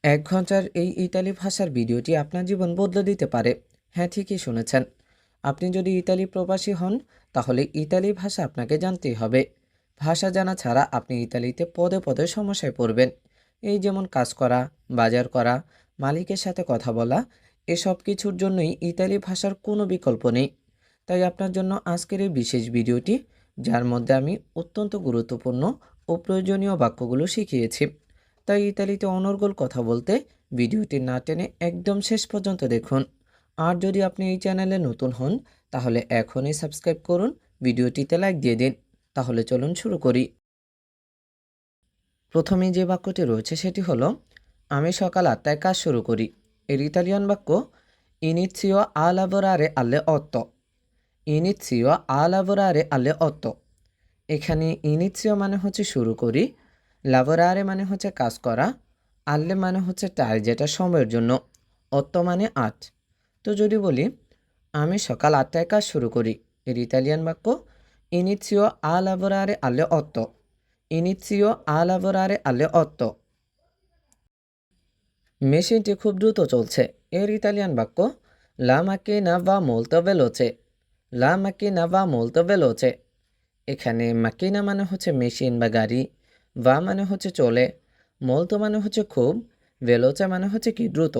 1 ঘন্টার এই ইতালি ভাষার ভিডিওটি আপনার জীবন বদলে দিতে পারে। হ্যাঁ, ঠিকই শুনেছেন। আপনি যদি ইতালি প্রবাসী হন, তাহলে ইতালি ভাষা আপনাকে জানতেই হবে। ভাষা জানা ছাড়া আপনি ইতালিতে পদে পদে সমস্যায় পড়বেন। এই যেমন কাজ করা, বাজার করা, মালিকের সাথে কথা বলা, এসব কিছুর জন্যই ইতালি ভাষার কোনো বিকল্প নেই। তাই আপনার জন্য আজকের এই বিশেষ ভিডিওটি, যার মধ্যে আমি অত্যন্ত গুরুত্বপূর্ণ ও প্রয়োজনীয় বাক্যগুলো শিখিয়েছি। তাই ইতালিতে অনর্গল কথা বলতে ভিডিওটি না টেনে একদম শেষ পর্যন্ত দেখুন। আর যদি আপনি এই চ্যানেলে নতুন হন, তাহলে এখনই সাবস্ক্রাইব করুন, ভিডিওটিতে লাইক দিয়ে দিন। তাহলে চলুন শুরু করি। প্রথমেই যে বাক্যটি রয়েছে সেটি হলো, আমি সকাল 8টায় কাজ শুরু করি। এর ইতালিয়ান বাক্য ইনিসিও আ লাvorare alle 8। ইনিসিও আ lavorare alle 8। এখানে ইনিসিও মানে হচ্ছে শুরু করি, লাভোরারে মানে হচ্ছে কাজ করা, আল্লে মানে হচ্ছে টাই যেটা সময়ের জন্য, অত্ত মানে 8। তো যদি বলি আমি সকাল 8টায় কাজ শুরু করি, এর ইতালিয়ান বাক্য ইনিসিও আ lavorare alle 8। ইনিসিও আ lavorare alle 8। মেশিনটি খুব দ্রুত চলছে, এর ইতালিয়ান বাক্য লা macchina va molto veloce। লা macchina va molto veloce। এখানে মাকিনা মানে হচ্ছে মেশিন বা গাড়ি, ভা মানে হচ্ছে চলে, মলতো মানে হচ্ছে খুব, ভেলোচা মানে হচ্ছে কি দ্রুত।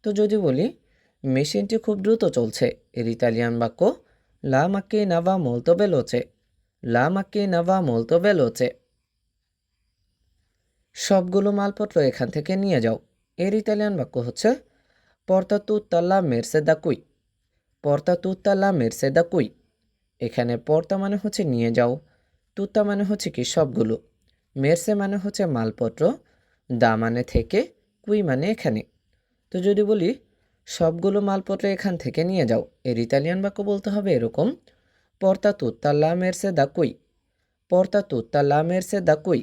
তো যদি বলি মেশিনটি খুব দ্রুত চলছে, এর ইতালিয়ান বাক্য লা macchina va molto veloce। লা macchina va molto veloce। সবগুলো মালপত্র এখান থেকে নিয়ে যাও, এর ইতালিয়ান বাক্য হচ্ছে porta tutta la merce da qui। porta tutta la merce da qui। এখানে পর্তা মানে হচ্ছে নিয়ে যাও, তুত্তা মানে হচ্ছে কি সবগুলো, মেরসে মানে হচ্ছে মালপত্র, দা মানে থেকে, কুই মানে এখানে। তো যদি বলি সবগুলো মালপত্র এখান থেকে নিয়ে যাও, এর ইতালিয়ান বাক্য বলতে হবে এরকম পর্তা তুত্তা লা মেরসে দা কুই। পর্তা তুত্তা লা মেরসে দা কুই।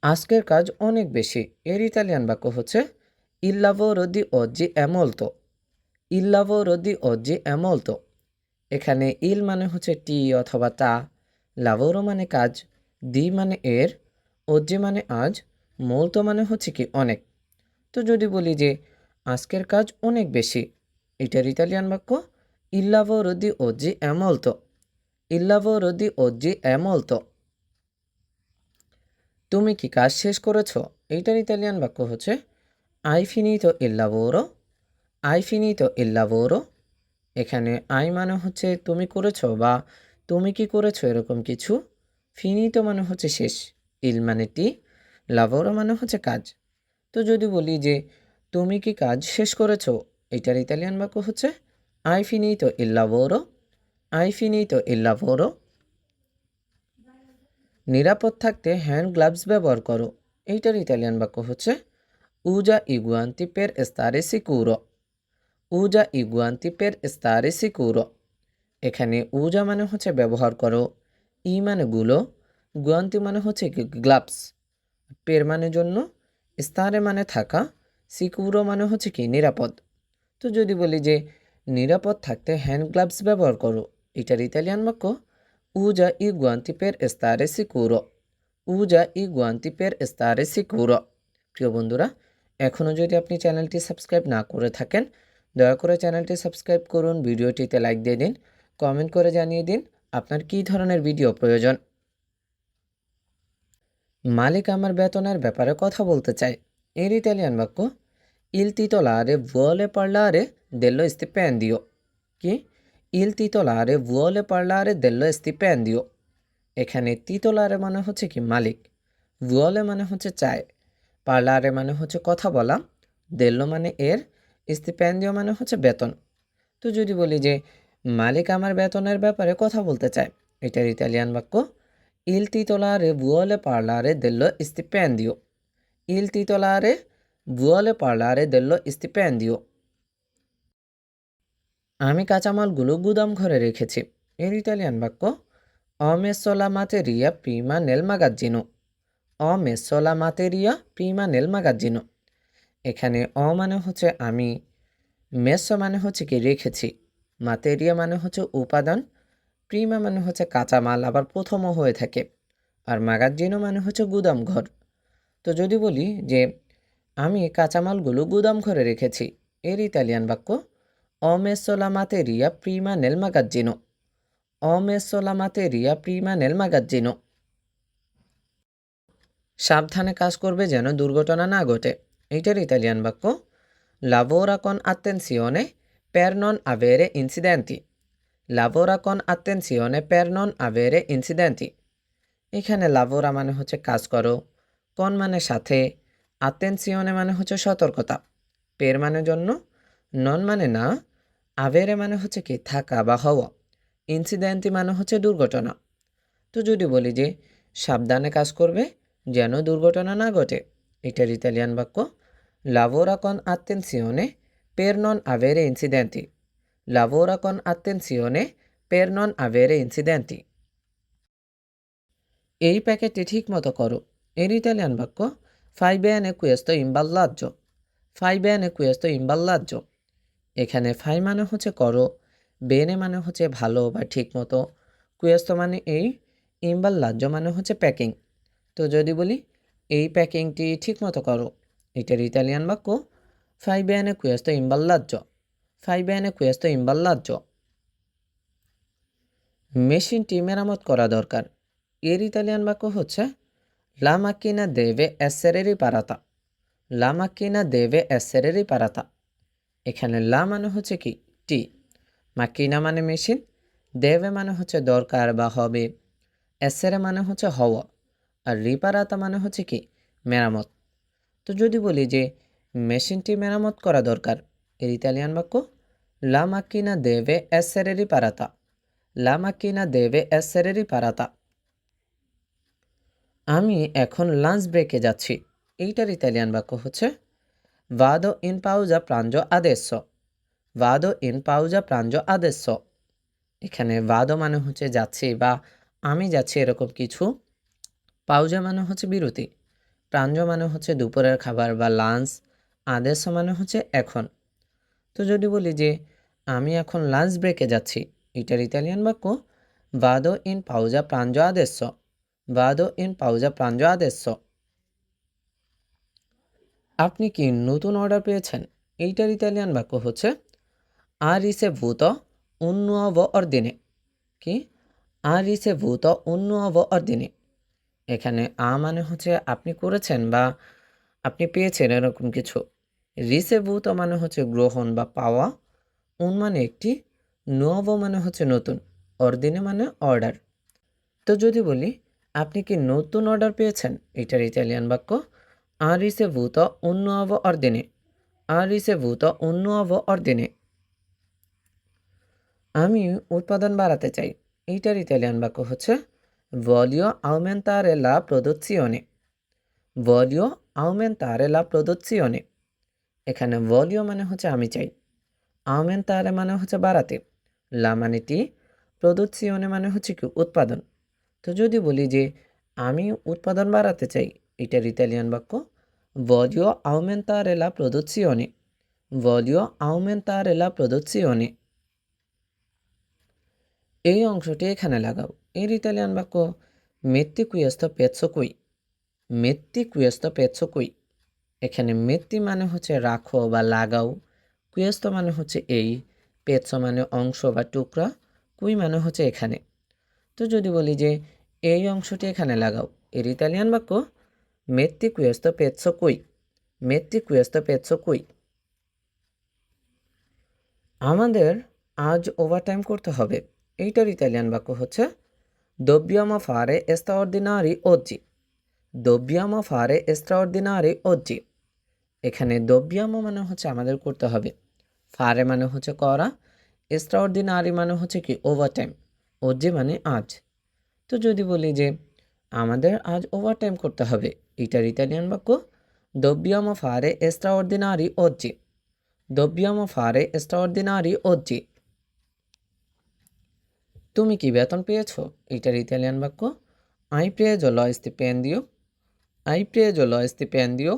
আজকের কাজ অনেক বেশি, এর ইতালিয়ান বাক্য হচ্ছে il lavoro di oggi è molto। il lavoro di oggi è molto। এখানে ইল মানে হচ্ছে টি অথবা তা, লাভোরো মানে কাজ, দি মানে এর, ওজি মানে আজ, মোলতো মানে হচ্ছে কি অনেক। তো যদি বলি যে আজকের কাজ অনেক বেশি, এটার ইতালিয়ান বাক্য il lavoro di oggi è molto। il lavoro di oggi è molto। তুমি কি কাজ শেষ করেছো, এইটার ইতালিয়ান বাক্য হচ্ছে hai finito il lavoro। hai finito il lavoro। এখানে আই মানে হচ্ছে তুমি করেছো বা তুমি কি করেছো এরকম কিছু, ফিনিতো মানে হচ্ছে শেষ, ইল মানে টি, লাভোরো মানে হচ্ছে কাজ। তো যদি বলি যে তুমি কি কাজ শেষ করেছো, এটার ইতালিয়ান বাক্য হচ্ছে আই ফিনিতো ইল লাভোরো। আই ফিনিতো ইল লাভোরো। নিরাপদ থাকতে হ্যান্ড গ্লাভস ব্যবহার করো, এইটার ইতালিয়ান বাক্য হচ্ছে উজা ইগুয়ান্তি পের স্তারে সিকুরো। উজা ইগুয়ান্তি পের স্তারে সিকুরো। এখানে উজা মানে হচ্ছে ব্যবহার করো, ই মানে গুলো, গুয়ান্তি মানে হচ্ছে গ্লাভস, পের মানে জন্য, স্তারে মানে থাকা, সিকুরো মানে হচ্ছে কি নিরাপদ। তো যদি বলি যে নিরাপদ থাকতে হ্যান্ড গ্লাভস ব্যবহার করো, এটার ইতালিয়ান বাক্য উজা ই গুয়ান্তি পের স্তারে সিকুরো। উজা ই গুয়ান্তি পের স্তারে সিকুরো। প্রিয় বন্ধুরা, এখনও যদি আপনি চ্যানেলটি সাবস্ক্রাইব না করে থাকেন, দয়া করে চ্যানেলটি সাবস্ক্রাইব করুন, ভিডিওটিতে লাইক দিয়ে দিন, কমেন্ট করে জানিয়ে দিন আপনার কী ধরনের ভিডিও প্রয়োজন। মালিক আমার বেতনের ব্যাপারে কথা বলতে চায়, এর ইতালিয়ান বাক্য il titolare vuole parlare dello stipendio। কি il titolare vuole parlare dello stipendio। এখানে তিতলারে মানে হচ্ছে কি মালিক, vuole মানে হচ্ছে চায়, parlare মানে হচ্ছে কথা বলা, dello মানে এর, stipendio মানে হচ্ছে বেতন। তো যদি বলি যে মালিক আমার বেতনের ব্যাপারে কথা বলতে চায়, এটার ইতালিয়ান বাক্য il titolare vuole parlare dello stipendio। il titolare vuole parlare dello stipendio। আমি কাঁচামালগুলো গুদাম ঘরে রেখেছি, এর ইতালিয়ান বাক্য ho messo la materia prima nel magazzino। ho messo la materia prima nel magazzino। এখানে মানে হচ্ছে আমি, মেসো মানে হচ্ছে কি রেখেছি, মাতেরিয়া মানে হচ্ছে উপাদান, প্রিমা মানে হচ্ছে কাঁচামাল, আবার প্রথমও হয়ে থাকে, আর মাগাজিনো মানে হচ্ছে গুদাম ঘর। তো তো যদি বলি যে আমি কাঁচামালগুলো গুদাম ঘরে রেখেছি, এর ইতালিয়ান বাক্য Ho messo la materia prima nel magazzino. Ho messo la materia prima nel magazzino. সাবধানে কাজ করবে যেন দুর্ঘটনা না ঘটে, এইটার ইতালিয়ান বাক্য Lavora con attenzione per non avere incidenti. Lavora con attenzione per non avere incidenti. এখানে লাভোরা মানে হচ্ছে কাজ করো, কন মানে সাথে, আতেনসিওনে মানে হচ্ছে সতর্কতা, পের মানে জন্য, নন মানে না, আভেরে মানে হচ্ছে কি থাকা বা হওয়া, ইনসিডেন্টি মানে হচ্ছে দুর্ঘটনা। তো যদি বলি যে সাবধানে কাজ করবে যেন দুর্ঘটনা না ঘটে, এটার ইতালিয়ান বাক্য লাভোরা কন আতেনসিওনে পের নন আভেরে ইনসিডেন্টি। লাভোরা কন আতেনসিওনে পের নন আভেরে ইনসিডেন্টি। এই প্যাকেটটি ঠিক মতো করো, এর ইতালিয়ান বাক্য ফাই বেনে কুয়েস্তো ইম্বাল্লাজ্জ। ফাই বেনে কুয়েস্তো ইম্বাল্লাজ্জ। এখানে ফাই মানে হচ্ছে করো, বেনে মানে হচ্ছে ভালো বা ঠিক মতো, কুয়েস্তো মানে এই, ইম্বাল্লাজ্জ মানে হচ্ছে প্যাকিং। তো যদি বলি এই প্যাকিংটি ঠিক মতো করো, এটার ইতালিয়ান বাক্য ফাই বেনে কুয়েস্তো ইম্বাল্লাজ্জ। ফাই বেনে কুয়েস্তো ইম্বাল্লাজ্জ। মেশিনটি মেরামত করা দরকার, এর ইতালিয়ান বাক্য হচ্ছে La macchina deve essere riparata. La macchina deve essere riparata. এখানে লা মানে হচ্ছে কি টি, মাকিনা মানে মেশিন, দেবে মানে হচ্ছে দরকার বা হবে, এসেরে মানে হচ্ছে হওয়া, আর রিপারাতা মানে হচ্ছে কি মেরামত। তো যদি বলি যে মেশিনটি মেরামত করা দরকার, এর ইতালিয়ান বাক্য লা মাকিনা দেবে এসেরে রিপারাতা। লা মাকিনা দেবে এসেরে রিপারাতা। আমি এখন লাঞ্চ ব্রেকে যাচ্ছি, এইটার ইতালিয়ান বাক্য হচ্ছে ভাদো ইন পাউজা প্রাঞ্জো আদেsso। ভাদো ইন পাউজা প্রাঞ্জো আদেsso। এখানে ভাদো মানে হচ্ছে যাচ্ছি বা আমি যাচ্ছি এরকম কিছু, পাউজা মানে হচ্ছে বিরতি, প্রাঞ্জো মানে হচ্ছে দুপুরের খাবার বা লাঞ্চ, আদেsso মানে হচ্ছে এখন। তো যদি বলি যে আমি এখন লাঞ্চ ব্রেকে যাচ্ছি, এটার ইতালিয়ান বাক্য ভাদো ইন পাউজা প্রাঞ্জো আদেsso। ভাদো ইন পাউজা প্রাঞ্জো আদেsso। আপনি কি নতুন অর্ডার পেয়েছেন, এইটার ইতালিয়ান বাক্য হচ্ছে ha ricevuto un nuovo ordine। কি ha ricevuto un nuovo ordine। এখানে মানে হচ্ছে আপনি করেছেন বা আপনি পেয়েছেন এরকম কিছু, রিসেভুতো মানে হচ্ছে গ্রহণ বা পাওয়া, উন মানে একটি, nuovo মানে হচ্ছে নতুন, অর্দিনে মানে অর্ডার। তো যদি বলি আপনি কি নতুন অর্ডার পেয়েছেন, এটার ইতালিয়ান বাক্য ha ricevuto un nuovo ordine। ha ricevuto un nuovo ordine। আমি উৎপাদন বাড়াতে চাই, এইটার ইতালিয়ান বাক্য হচ্ছে voglio aumentare la produzione। voglio aumentare la produzione। এখানে voglio মানে হচ্ছে আমি চাই, aumentare মানে হচ্ছে বাড়াতে, লা মানে টি, produzione মানে হচ্ছে কি উৎপাদন। তো যদি বলি যে আমি উৎপাদন বাড়াতে চাই, এটার ইতালিয়ান বাক্য voglio aumentare la produzione। voglio aumentare la produzione। এই অংশটি এখানে লাগাও, এর ইতালিয়ান বাক্য মেত্তি কুয়েস্তো পেৎসো কুই। মেত্তি কুয়েস্তো পেৎসো কুই। এখানে মেত্তি মানে হচ্ছে রাখো বা লাগাও, কুয়েস্তো মানে হচ্ছে এই, পেৎসো মানে অংশ বা টুকরা, কুই মানে হচ্ছে এখানে। তো যদি বলি যে এই অংশটি এখানে লাগাও, এর ইতালিয়ান বাক্য মেত্তি কুয়েস্তো পেৎসো কুই। মেত্তি কুয়েস্তো পেৎসো কুই। আমাদের আজ ওভারটাইম করতে হবে, এইটার ইতালিয়ান বাক্য হচ্ছে dobbiamo fare straordinari oggi। dobbiamo fare straordinari oggi। এখানে dobbiamo মানে হচ্ছে আমাদের করতে হবে, ফারে মানে হচ্ছে করা, straordinari মানে হচ্ছে কি ওভারটাইম, oggi মানে আজ। তো যদি বলি যে আমাদের আজ ওভারটাইম করতে হবে, এটার ইতালিয়ান বাক্য dobbiamo fare straordinari oggi। dobbiamo fare straordinari oggi। তুমি কি বেতন পেয়েছো, এটার ইতালিয়ান বাক্য hai preso lo stipendio। hai preso lo stipendio।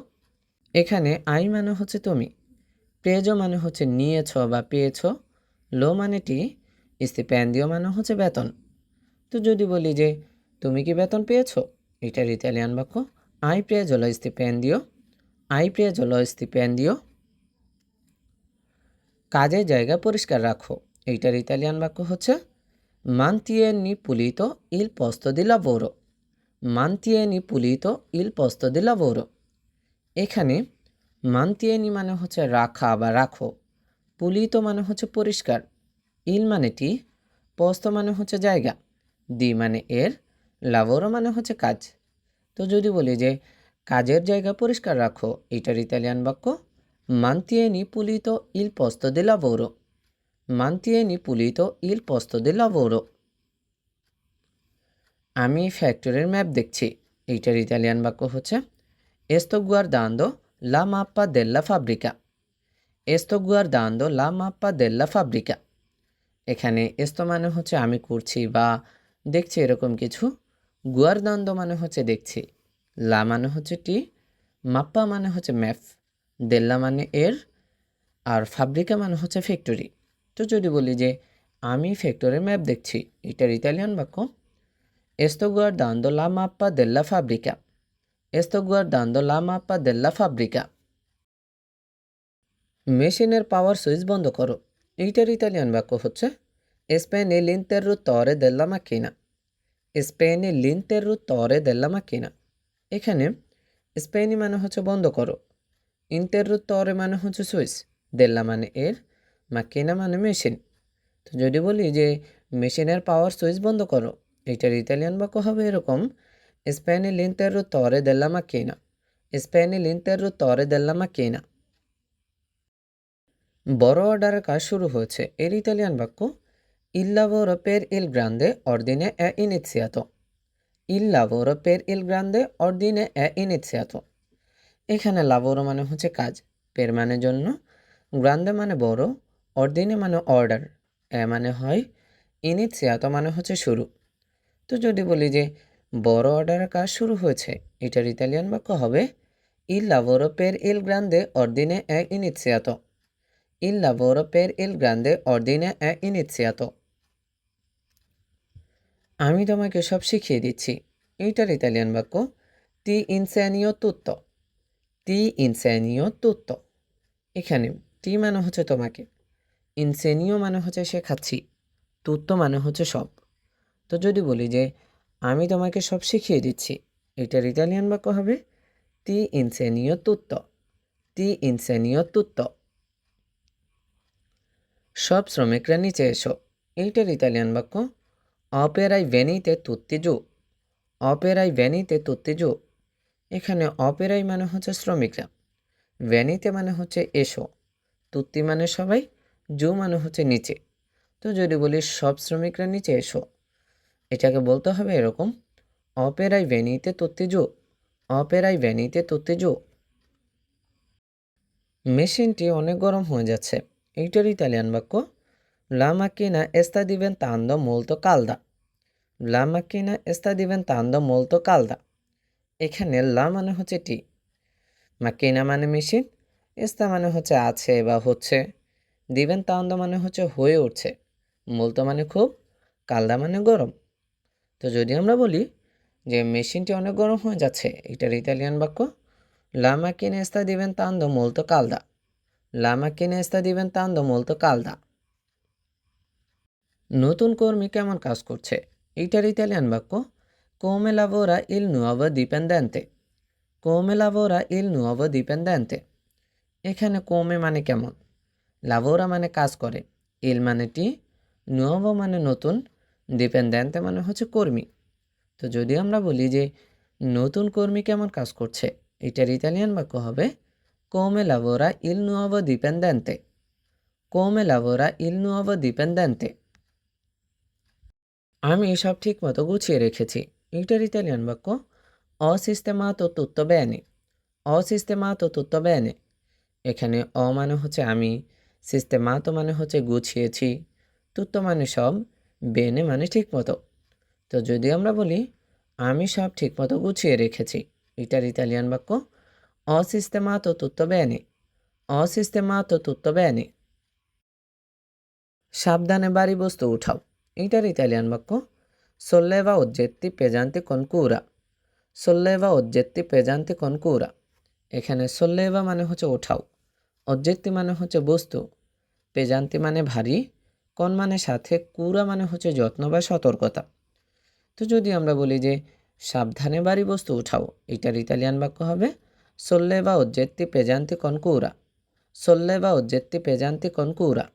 এখানে আই মানে হচ্ছে তুমি, প্রেজো মানে হচ্ছে নিয়েছ বা পেয়েছ, লো মানে টি, স্টিপেন্ডিও মানে হচ্ছে বেতন। তো যদি বলি যে তুমি কি বেতন পেয়েছো, এটার ইতালিয়ান বাক্য hai preso lo stipendio, hai preso lo stipendio। কাজের জায়গা পরিষ্কার রাখো, এইটার ইতালিয়ান বাক্য হচ্ছে mantieni pulito il posto di lavoro, mantieni pulito il posto di lavoro। এখানে mantieni মানে হচ্ছে রাখা বা রাখো, পুলিতো মানে হচ্ছে পরিষ্কার, ইল মানে টি, পোস্ত মানে হচ্ছে জায়গা, দি মানে এর, লাভোরো মানে হচ্ছে কাজ। তো যদি বলি যে কাজের জায়গা পরিষ্কার রাখো, এটার ইতালিয়ান বাক্য mantieni pulito il posto di lavoro, mantieni pulito il posto di lavoro। আমি ফ্যাক্টরির ম্যাপ দেখছি, এইটার ইতালিয়ান বাক্য হচ্ছে sto guardando la mappa della fabbrica, sto guardando la mappa della fabbrica। এখানে esto মানে হচ্ছে আমি করছি বা দেখছি এরকম কিছু, guardando মানে হচ্ছে দেখছি, লা মানে হচ্ছে টি, মাপ্পা মানে হচ্ছে ম্যাপ, দেল্লা মানে এর, আর ফাব্রিকা মানে হচ্ছে ফ্যাক্টরি। তো যদি বলি যে আমি ফ্যাক্টরির ম্যাপ দেখছি, এটার ইতালিয়ান বাক্য sto guardando la mappa della fabbrica, sto guardando la mappa della fabbrica। মেশিনের পাওয়ার সুইচ বন্ধ করো, এইটার ইতালিয়ান বাক্য হচ্ছে spegne l'interruttore della macchina, spegne l'interruttore della macchina। এখানে স্পেনি মানে হচ্ছে বন্ধ করো, ইন্টাররুত্তরে মানে হচ্ছে সুইচ, দেল্লা মানে এর, মাকিনা মানে মেশিন। তো যদি বলি যে মেশিনের পাওয়ার সুইচ বন্ধ করো, এটার ইতালিয়ান বাক্য হবে এরকম স্পেনি l'interruttore della macchina, স্পেনি l'interruttore della macchina। বড় অর্ডারের কাজ শুরু হয়েছে, এর ইতালিয়ান বাক্য il lavoro per il grande ordine è iniziato, il lavoro per il grande ordine è iniziato। এখানে লাভোরো মানে হচ্ছে কাজ, পের মানে জন্য, গ্রান্দে মানে বড়, অর্দিনে মানে অর্ডার, এ মানে হয়, ইনিসিয়াতো মানে হচ্ছে শুরু। তো যদি বলি যে বড় অর্ডারের কাজ শুরু হয়েছে, এটার ইতালিয়ান বাক্য হবে il lavoro per il grande ordine è iniziato, il lavoro per il grande ordine è iniziato। আমি তোমাকে সব শিখিয়ে দিচ্ছি, এইটার ইতালিয়ান বাক্য ti insegno tutto, ti insegno tutto। এখানে টি মানে হচ্ছে তোমাকে, ইনসেনিও মানে হচ্ছে শেখাচ্ছি, তুত্ত মানে হচ্ছে সব। তো যদি বলি যে আমি তোমাকে সব শিখিয়ে দিচ্ছি, এটার ইতালিয়ান বাক্য হবে তি ইনসেনিও তুত্ত, তি ইনসেনিও তুত্ত। সব শ্রমিকরা নিচে এসো, এইটার ইতালিয়ান বাক্য অপেরাই ভেনিতে তুত্তি জু, অপেরাই ভেনিতে তুত্তি জু। এখানে অপেরাই মানে হচ্ছে শ্রমিকরা, ভেনিতে মানে হচ্ছে এসো, তুত্তি মানে সবাই, জু মানে হচ্ছে নিচে। তো যদি বলি সব শ্রমিকরা নিচে এসো, এটাকে বলতে হবে এরকম অপেরাই ভেনিতে তুত্তি জু, অপেরাই ভেনিতে তুত্তি জু। মেশিনটি অনেক গরম হয়ে যাচ্ছে, এইটার ইতালিয়ান বাক্য লা মাকিনা এস্তা diventando molto calda, লা মাকিনা এস্তা diventando molto calda। এখানে লা মানে হচ্ছে টি, মাকিনা মানে মেশিন, এস্তা মানে হচ্ছে আছে বা হচ্ছে, diventando মানে হচ্ছে হয়ে উঠছে, molto মানে খুব, কালদা মানে গরম। তো যদি আমরা বলি যে মেশিনটি অনেক গরম হয়ে যাচ্ছে, এটার ইতালিয়ান বাক্য লা macchina sta diventando molto calda, লা macchina sta diventando molto calda। নতুন কর্মী কেমন কাজ করছে, এইটার ইতালিয়ান বাক্য come lavora il nuovo dipendente, come lavora il nuovo dipendente। এখানে come মানে কেমন, lavora মানে কাজ করে, il মানে টি, nuovo মানে নতুন, dipendente মানে হচ্ছে কর্মী। তো যদি আমরা বলি যে নতুন কর্মী কেমন কাজ করছে, এটার ইতালিয়ান বাক্য হবে come lavora il nuovo dipendente, come lavora il nuovo dipendente। আমি সব ঠিক মতো গুছিয়ে রেখেছি, এটার ইতালিয়ান বাক্য ho sistemato tutto bene, ho sistemato tutto bene। এখানে অ মানে হচ্ছে আমি, সিস্টেমাতো মানে হচ্ছে গুছিয়েছি, তুত্তো মানে সব, বেনে মানে ঠিক মতো। তো যদি আমরা বলি আমি সব ঠিকমতো গুছিয়ে রেখেছি, এটার ইতালিয়ান বাক্য ho sistemato tutto bene, ho sistemato tutto bene। সাবধানে বাড়ি বস্তু উঠাও, এটার ইতালিয়ান বাক্য solleva oggetti pesanti con cura, সোল্লেভা oggetti pesanti con cura। এখানে সোল্লেভা মানে হচ্ছে ওঠাও, oggetti মানে হচ্ছে বস্তু, পেজান্তি মানে ভারী, কন মানে সাথে, কুরা মানে হচ্ছে যত্ন বা সতর্কতা। তো যদি আমরা বলি যে সাবধানে ভারী বস্তু উঠাও, এটার ইতালিয়ান বাক্য হবে solleva oggetti pesanti con cura। solleva oggetti pesanti con cura।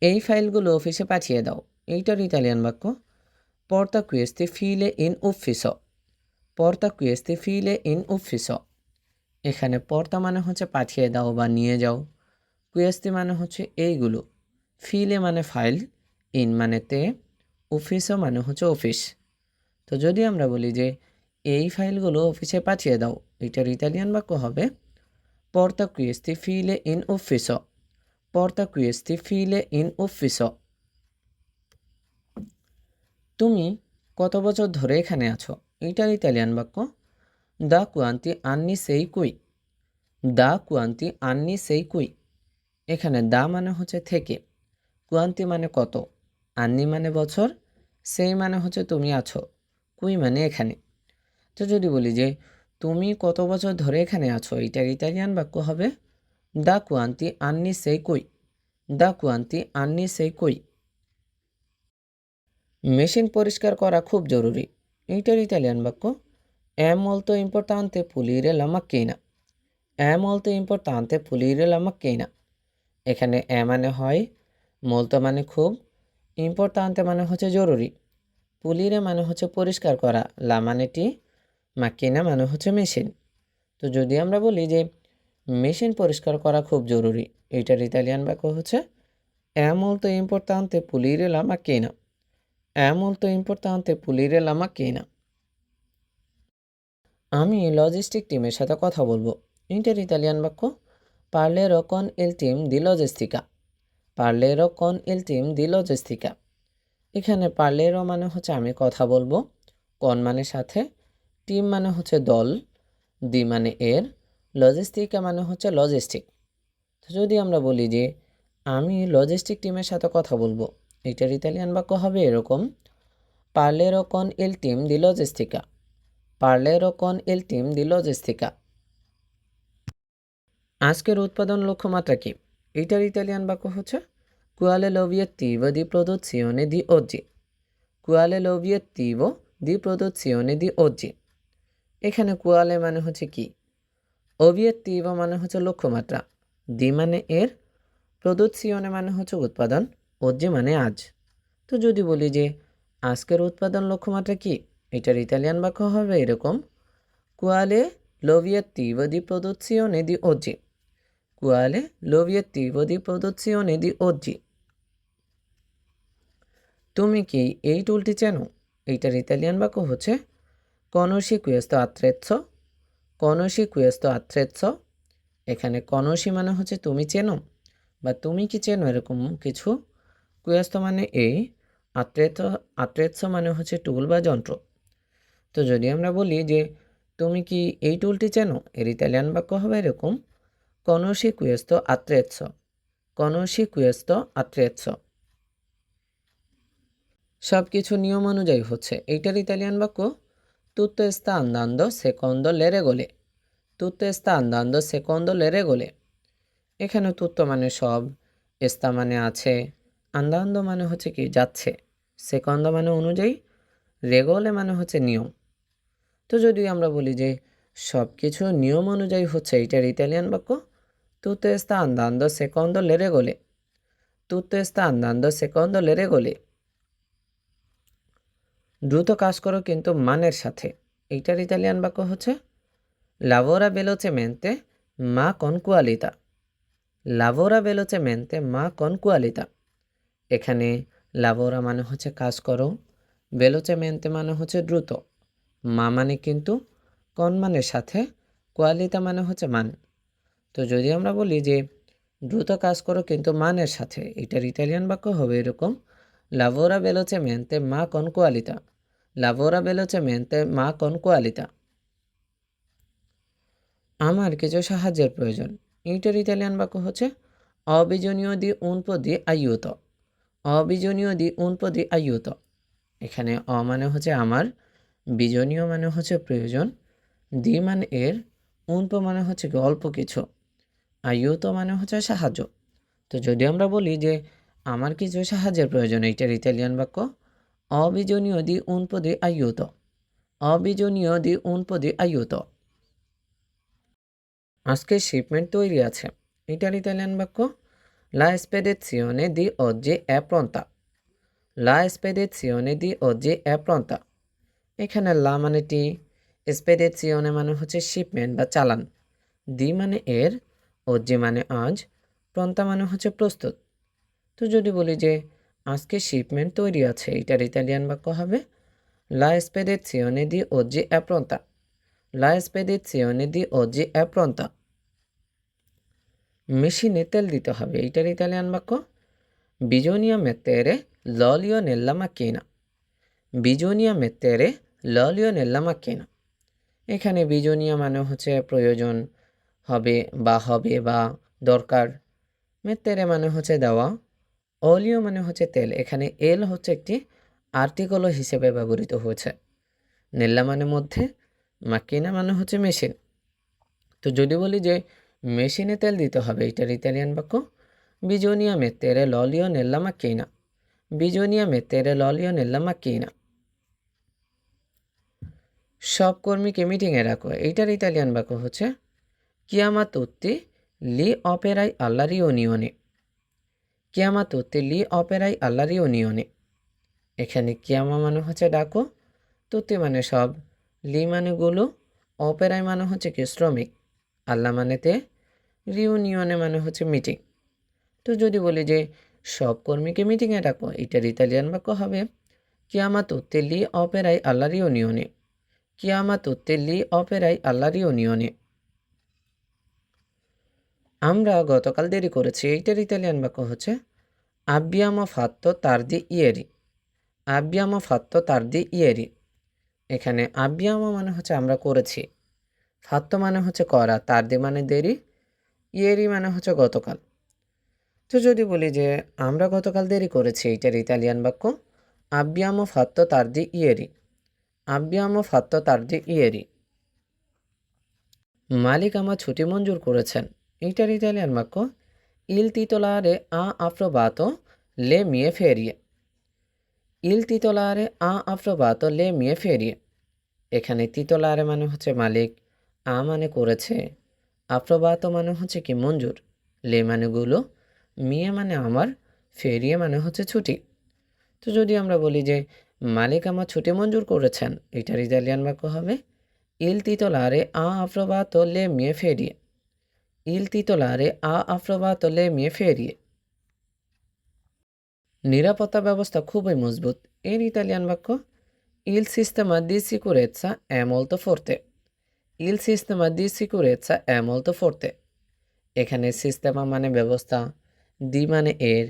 এই ফাইলগুলো অফিসে পাঠিয়ে দাও, এইটার ইতালিয়ান বাক্য porta questi file in ufficio। porta questi file in ufficio। এখানে পর্তা মানে হচ্ছে পাঠিয়ে দাও বা নিয়ে যাও, কুয়েস্তি মানে হচ্ছে এইগুলো, ফিলে মানে ফাইল, ইন মানে তে, অফিসও মানে হচ্ছে অফিস। তো যদি আমরা বলি যে এই ফাইলগুলো অফিসে পাঠিয়ে দাও, এটার ইতালিয়ান বাক্য হবে porta questi file in ufficio। porta questi file in ufficio। তুমি কত বছর ধরে এখানে আছো, এটার ইতালিয়ান বাক্য da quanti anni sei qui। da quanti anni sei qui। এখানে দা মানে হচ্ছে থেকে, কোয়ান্তি মানে কত, আন্নি মানে বছর, সেই মানে হচ্ছে তুমি আছো, কুই মানে এখানে। তো যদি বলি যে তুমি কত বছর ধরে এখানে আছো, এটার ইতালিয়ান বাক্য হবে দা কোয়ান্তি আন্নি সেই কুই। দা কোয়ান্তি আন্নি সেই কুই। মেশিন পরিষ্কার করা খুব জরুরি, এইটার ইতালিয়ান বাক্য è molto importante pulire la macchina। è molto importante pulire la macchina। এখানে এ মানে হয়, মলতো মানে খুব, ইম্পর্টান্তে মানে হচ্ছে জরুরি, পুলিরে মানে হচ্ছে পরিষ্কার করা, লা মানে টি, মাকিনা মানে হচ্ছে মেশিন। তো যদি আমরা বলি যে মেশিন পরিষ্কার করা খুব জরুরি, এইটার ইতালিয়ান বাক্য হচ্ছে è molto importante pulire la macchina। è molto importante pulire la macchina। আমি লজিস্টিক টিমের সাথে কথা বলবো, এইটার ইতালিয়ান বাক্য parlerò con il team di logistica। parlerò con il team di logistica। এখানে পার্লেরও মানে হচ্ছে আমি কথা বলবো, কন মানে সাথে, টিম মানে হচ্ছে দল, দি মানে এর, লজিস্টিকা মানে হচ্ছে লজিস্টিক। তো যদি আমরা বলি যে আমি লজিস্টিক টিমের সাথে কথা বলবো, এটার ইতালিয়ান বাক্য হবে এরকম পার্লেরো কন এল টিম দি লজিস্টিকা। পার্লেরো কন এল টিম দি লজিস্টিকা। আজকের উৎপাদন লক্ষ্যমাত্রা কি, এটার ইতালিয়ান বাক্য হচ্ছে quale l'obiettivo di produzione di oggi। quale l'obiettivo di produzione di oggi। এখানে quale মানে হচ্ছে কি, obiettivo মানে হচ্ছে লক্ষ্যমাত্রা, দি মানে এর, produzione মানে হচ্ছে উৎপাদন, oggi মানে আজ। তো যদি বলি যে আজকের উৎপাদন লক্ষ্যমাত্রা কি, এটার ইতালিয়ান বাক্য হবে এরকম quale l'obiettivo di produzione di oggi। quale l'obiettivo di produzione di oggi। তুমি কি এই টুলটি চেনো, এইটার ইতালিয়ান বাক্য হচ্ছে conosci questo attrezzo। conosci questo attrezzo। এখানে conosci মানে হচ্ছে তুমি চেনো বা তুমি কি চেনো এরকম কিছু, questo মানে এই, attrezzo attrezzo মানে হচ্ছে টুল বা যন্ত্র। তো যদি আমরা বলি যে তুমি কি এই টুলটি চেনো, এর ইতালিয়ান বাক্য হবে এরকম conosci questo attrezzo। conosci questo attrezzo। সব কিছু নিয়ম অনুযায়ী হচ্ছে, এইটার ইতালিয়ান বাক্য tutto sta andando secondo le regole। tutto sta andando secondo le regole। এখানে tutto মানে সব, স্তা মানে আছে, আন্দান্দ মানে হচ্ছে কি যাচ্ছে, সেকন্দ মানে অনুযায়ী, রেগলে মানে হচ্ছে নিয়ম। তো যদি আমরা বলি যে সব কিছু নিয়ম অনুযায়ী হচ্ছে, এইটার ইতালিয়ান বাক্য tutto sta andando secondo le regole। tutto sta andando secondo le regole। দ্রুত কাজ করো কিন্তু মানের সাথে, এইটার ইতালিয়ান বাক্য হচ্ছে lavora velocemente ma con qualità। lavora velocemente ma con qualità। এখানে lavora মানে হচ্ছে কাজ করো, velocemente মানে হচ্ছে দ্রুত, মা মানে কিন্তু, কন মানে সাথে, কোয়ালিতা মানে হচ্ছে মান। তো যদি আমরা বলি যে দ্রুত কাজ করো কিন্তু মানের সাথে, এটার ইতালিয়ান বাক্য হবে এরকম lavora velocemente ma con qualità। lavora velocemente ma con qualità। আমার কিছু সাহায্যের প্রয়োজন, এইটার ইতালিয়ান বাক্য হচ্ছে অবিজনীয় দি un po' di aiuto। অবিজনীয় দি un po' di aiuto। এখানে মানে হচ্ছে আমার, বিজনীয় মানে হচ্ছে প্রয়োজন, দি মানে এর, উনপো মানে হচ্ছে কি অল্প কিছু, আইউতো মানে হচ্ছে সাহায্য। তো যদি আমরা বলি যে আমার কিছু সাহায্যের প্রয়োজন, এইটার ইতালিয়ান বাক্য অবিজনীয় দি উনপো দি আইউতো, অবিজনীয় দি উনপো দি আইউতো। আজকে শিপমেন্ট তৈরি আছে, এটার ইতালিয়ান বাক্য লা স্পেডিzione di oggi è pronta, লা স্পেডিzione di oggi è pronta। এখানে লা মানে টি, স্পেডিzione মানে হচ্ছে শিপমেন্ট বা চালান, দি মানে এর, oggi মানে আজ, প্রন্তা মানে হচ্ছে প্রস্তুত। তো যদি বলি যে আজকে শিপমেন্ট তৈরি আছে, এটার ইতালিয়ান বাক্য হবে লা spedizione di oggi è pronta, লা spedizione di oggi è pronta। মেশিনে তেল দিতে হবে, এইটার ইতালিয়ান বাক্য bisogna mettere l'olio nella macchina, bisogna mettere l'olio nella macchina। এখানে বিজনীয় মানে হচ্ছে প্রয়োজন, হবে বা দরকার, মেত্তেরে মানে হচ্ছে দেওয়া, অলিও মানে হচ্ছে তেল। এখানে এল হচ্ছে একটি আর্টিকল হিসেবে ব্যবহৃত হয়েছে, নেল্লা মানে মধ্যে, মাকিনা মানে হচ্ছে মেশিন। তো যদি বলি যে মেশিনে তেল দিতে হবে, এটার ইতালিয়ান বাক্য বিজোনিয়া মেত্তেরে ললিও নেল্লা মাকিনা, বিজোনিয়া মেত্তেরে ললিও নেল্লা মাকিনা। সব কর্মীকে মিটিংয়ে রাখো, এইটার ইতালিয়ান বাক্য হচ্ছে কিয়ামা তুত্তি লি অপেরাই আল্লা রিউনিয়নে, কিয়ামা তুত্তি লি অপেরাই আল্লা রিউনিয়নে। এখানে কিয়ামা মানে হচ্ছে ডাকো, তুত্তি মানে সব, লি মানে গুলো, অপেরাই মানে হচ্ছে কি শ্রমিক, আল্লাহ মানেতে, রিউনিয়নে মানে হচ্ছে মিটিং। তো যদি বলি যে সব কর্মীকে মিটিংয়ে ডাকো, এটার ইতালিয়ান বাক্য হবে কিয়ামা তুত্তি লি অপেরাই আল্লা রিউনিয়নে, কিয়ামা তুত্তি লি অপেরাই আল্লা রিউনিয়নে। আমরা গতকাল দেরি করেছি, এইটার ইতালিয়ান বাক্য হচ্ছে আব্বিয়ামো ফাত্তো তার্দি ইয়েরি, আব্বিয়ামো ফাত্তো তার্দি ইয়েরি। এখানে আব্বিয়ামো মানে হচ্ছে আমরা করেছি, ফাত্তো মানে হচ্ছে করা, তার্দি মানে দেরি, ইয়েরি মানে হচ্ছে গতকাল। তো যদি বলি যে আমরা গতকাল দেরি করেছি, এইটার ইতালিয়ান বাক্য আব্বিয়ামো ফাত্তো তার্দি ইয়েরি, আব্বিয়ামো ফাত্তো তার্দি ইয়েরি। মালিক আমার ছুটি মঞ্জুর করেছেন, এইটার ইতালিয়ান বাক্য ইল তিতোলারে আ আফ্রোবাতো লে মিয়ে ফেরিয়ে, ইল তিতোলারে আ আফ্রোবাতো লে মিয়ে ফেরিয়ে। এখানে তিতোলারে মানে হচ্ছে মালিক, আ মানে করেছে, আফ্রোবাতো মানে হচ্ছে কি মঞ্জুর, লে মানে গুলো, মিয়ে মানে আমার, ফেরিয়ে মানে হচ্ছে ছুটি। তো যদি আমরা বলি যে মালিক আমার ছুটি মঞ্জুর করেছেন, এটার ইতালিয়ান বাক্য হবে ইল তিতোলারে আ আফ্রোবাতো লে মিয়ে ফেরিয়ে, ইল তিতোলারে আ আফ্রোবাতো লে মিয়ে ফেরিয়ে। নিরাপত্তা ব্যবস্থা খুবই মজবুত, এর ইতালিয়ান বাক্য ইল সিস্টেমা দি সিকুরেৎসা è molto forte, ইল সিস্টেমা দি সিকুরেৎসা è molto forte। এখানে সিস্টেমা মানে ব্যবস্থা, দি মানে এর,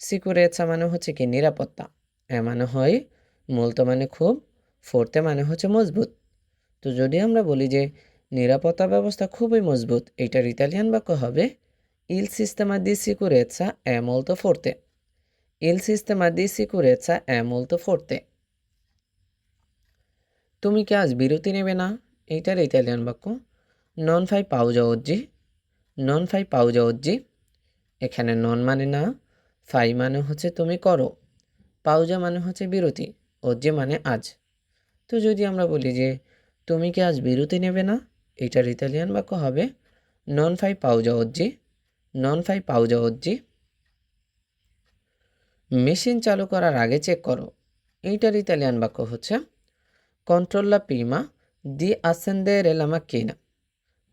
সিকুরেৎসা মানে হচ্ছে কি নিরাপত্তা, এ মানে হয়, মূলত মানে খুব, ফোর্তে মানে হচ্ছে মজবুত। তো যদি আমরা বলি যে নিরাপত্তা ব্যবস্থা খুবই মজবুত, এইটার ইতালিয়ান বাক্য হবে ইল সিস্টেমা দি সিকুরেৎসা è molto forte, ইল সিস্টেমা দি সিকুরেৎসা è molto forte। তুমি কি আজ বিরতি নেবে না, এইটার ইতালিয়ান বাক্য নন ফাই পাউজা ওজ্জি, নন ফাই পাউজা ওজ্জি। এখানে নন মানে না, ফাই মানে হচ্ছে তুমি করো, পাউজা মানে হচ্ছে বিরতি, ওজ্জি মানে আজ। তো যদি আমরা বলি যে তুমি কি আজ বিরতি নেবে না, এইটার ইতালিয়ান বাক্য হবে নন ফাই পাউজা ওজ্জি, নন ফাই পাউজা ওজ্জি। মেশিন চালু করার আগে চেক করো, এইটার ইতালিয়ান বাক্য হচ্ছে কন্ট্রোল্লা প্রিমা দি আসেন্দেরে লা macchina,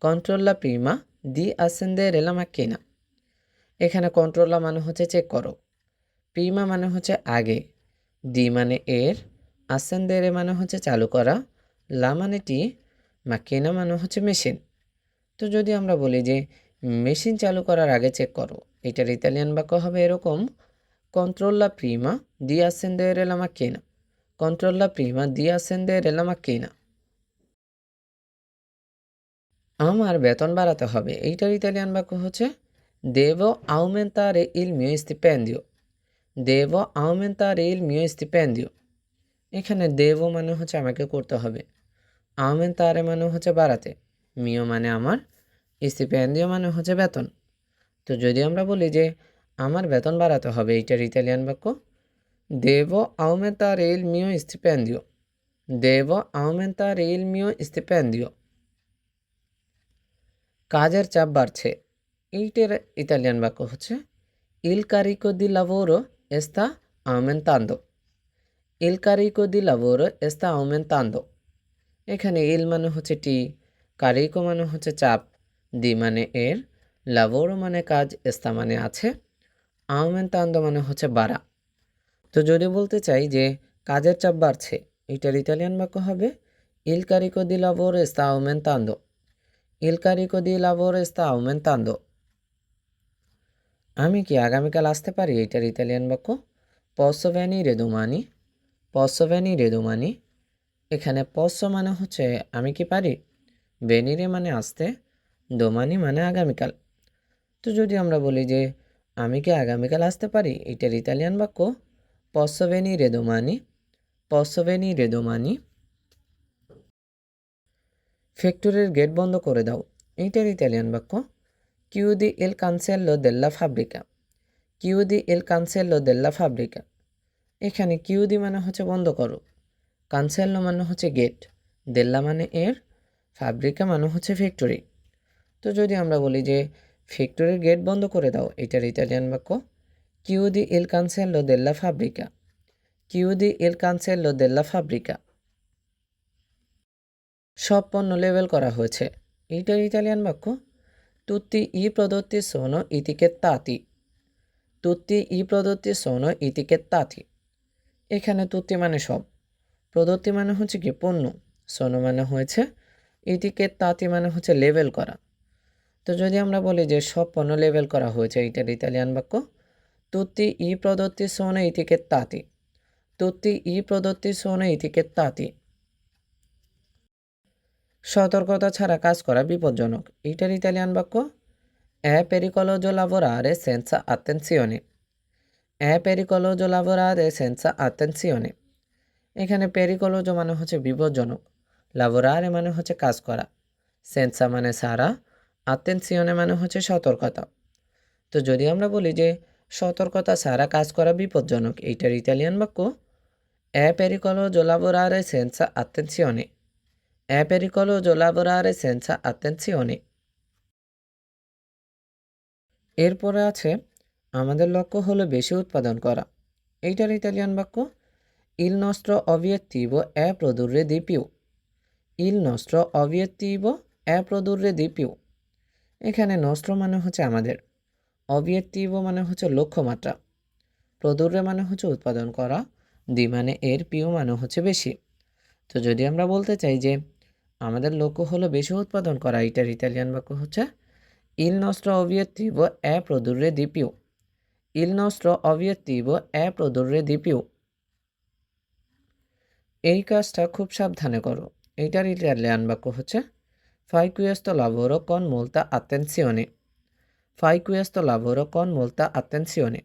কন্ট্রোল্লা প্রিমা দি আসেন্দেরে লা macchina। এখানে কন্ট্রোল্লা মানে হচ্ছে চেক করো, প্রিমা মানে হচ্ছে আগে, দি মানে এর, আসেন্দেরে মানে হচ্ছে চালু করা, লা মানে টি, মাকিনা মানে হচ্ছে মেশিন। তো যদি আমরা বলি যে মেশিন চালু করার আগে চেক করো, এটার ইতালিয়ান বাক্য হবে এরকম কন্ট্রোল্লা প্রিমা দি আসেন্দেরে লা macchina, কন্ট্রোল্লা প্রিমা দি আসেন্দেরে লা macchina। আমার বেতন বাড়াতে হবে, এইটার ইতালিয়ান বাক্য হচ্ছে দেভো আউমেন্তারে ইল মিও স্টিপেন্ডিও, দেভো আউমেন্তারে ইল মিও স্টিপেন্ডিও। এখানে দেবো মানে হচ্ছে আমাকে করতে হবে, aumentare মানে হচ্ছে বাড়াতে, mio মানে আমার, stipendio মানে হচ্ছে বেতন। তো যদি আমরা বলি যে আমার বেতন বাড়াতে হবে, এইটার ইতালিয়ান বাক্য devo aumentare il mio stipendio, devo aumentare il mio stipendio। কাজের চাপ বাড়ছে, এইটার ইতালিয়ান বাক্য হচ্ছে il carico di lavoro sta aumentando, il carico di lavoro sta aumentando। এখানে ইল মানে হচ্ছে টি, কারিকো মানে হচ্ছে চাপ, দি মানে এর, লাভোরো মানে কাজ, এস্তা মানে আছে, আউমেন্তান্দো মানে হচ্ছে বাড়া। তো যদি বলতে চাই যে কাজের চাপ বাড়ছে, এটার ইতালিয়ান বাক্য হবে ইল কারিকো দি লাভোরো এস্তা আউমেন্তান্দো, ইল কারিকো দি লাভোরো এস্তা আউমেন্তান্দো। আমি কি আগামীকাল আসতে পারি, এটার ইতালিয়ান বাক্য posso venire domani, posso venire domani। এখানে posso মানে হচ্ছে আমি কি পারি, venire মানে আসতে, domani মানে আগামীকাল। তো যদি আমরা বলি যে আমি কি আগামীকাল আসতে পারি, এটার ইতালিয়ান বাক্য posso venire domani, posso venire domani। ফ্যাক্টরির গেট বন্ধ করে দাও, এইটার ইতালিয়ান বাক্য chiudi il cancello della fabbrica, chiudi il cancello della fabbrica। এখানে chiudi মানে হচ্ছে বন্ধ করো, কানসেল্লো মানে হচ্ছে গেট, দেল্লা মানে এর, ফ্যাব্রিকা মানে হচ্ছে ফ্যাক্টরি। তো যদি আমরা বলি যে ফ্যাক্টরির গেট বন্ধ করে দাও, এটার ইতালিয়ান বাক্য chiudi il cancello della fabbrica, chiudi il cancello della fabbrica। সব পণ্য লেবেল করা হয়েছে, এইটার ইতালিয়ান বাক্য tutti i prodotti sono etichettati, tutti i prodotti sono etichettati। এখানে তুত্তি মানে সব, প্রদত্তি মানে হচ্ছে কি পণ্য, সোনো মানে হয়েছে, etichettati মানে হচ্ছে লেবেল করা। তো যদি আমরা বলি যে সব পণ্য লেবেল করা হয়েছে, এইটার ইতালিয়ান বাক্য tutti i prodotti sono etichettati, tutti i prodotti sono etichettati। সতর্কতা ছাড়া কাজ করা বিপজ্জনক, এইটার ইতালিয়ান বাক্য è pericoloso lavorare senza attenzione, è pericoloso lavorare senza attenzione। এখানে পেরিকোলোজো মানে হচ্ছে বিপজ্জনক, লাবোরারে মানে হচ্ছে কাজ করা, সেন্সা মানে সারা, আতেনসিওনে মানে হচ্ছে সতর্কতা। তো যদি আমরা বলি যে সতর্কতা ছাড়া কাজ করা বিপজ্জনক, এইটার ইতালিয়ান বাক্য è pericoloso lavorare senza attenzione, è pericoloso lavorare senza attenzione। এরপরে আছে আমাদের লক্ষ্য হলো বেশি উৎপাদন করা, এইটার ইতালিয়ান বাক্য il nostro obiettivo è produrre di più, il nostro obiettivo è produrre di più। এখানে নস্ট্র মানে হচ্ছে আমাদের, অবজেক্টিভো মানে হচ্ছে লক্ষ্যমাত্রা, প্রদুর্রে মানে হচ্ছে উৎপাদন করা, দি মানে এর, পিও মানে হচ্ছে বেশি। তো যদি আমরা বলতে চাই যে আমাদের লক্ষ্য হলো বেশি উৎপাদন করা, এটার ইতালিয়ান বাক্য হচ্ছে il nostro obiettivo è produrre di più, il nostro obiettivo è produrre di più। এই কাজটা খুব সাবধানে করো, এইটার ইটালিয়ান বাক্য হচ্ছে fai questo lavoro con molta attenzione, fai questo lavoro con molta attenzione।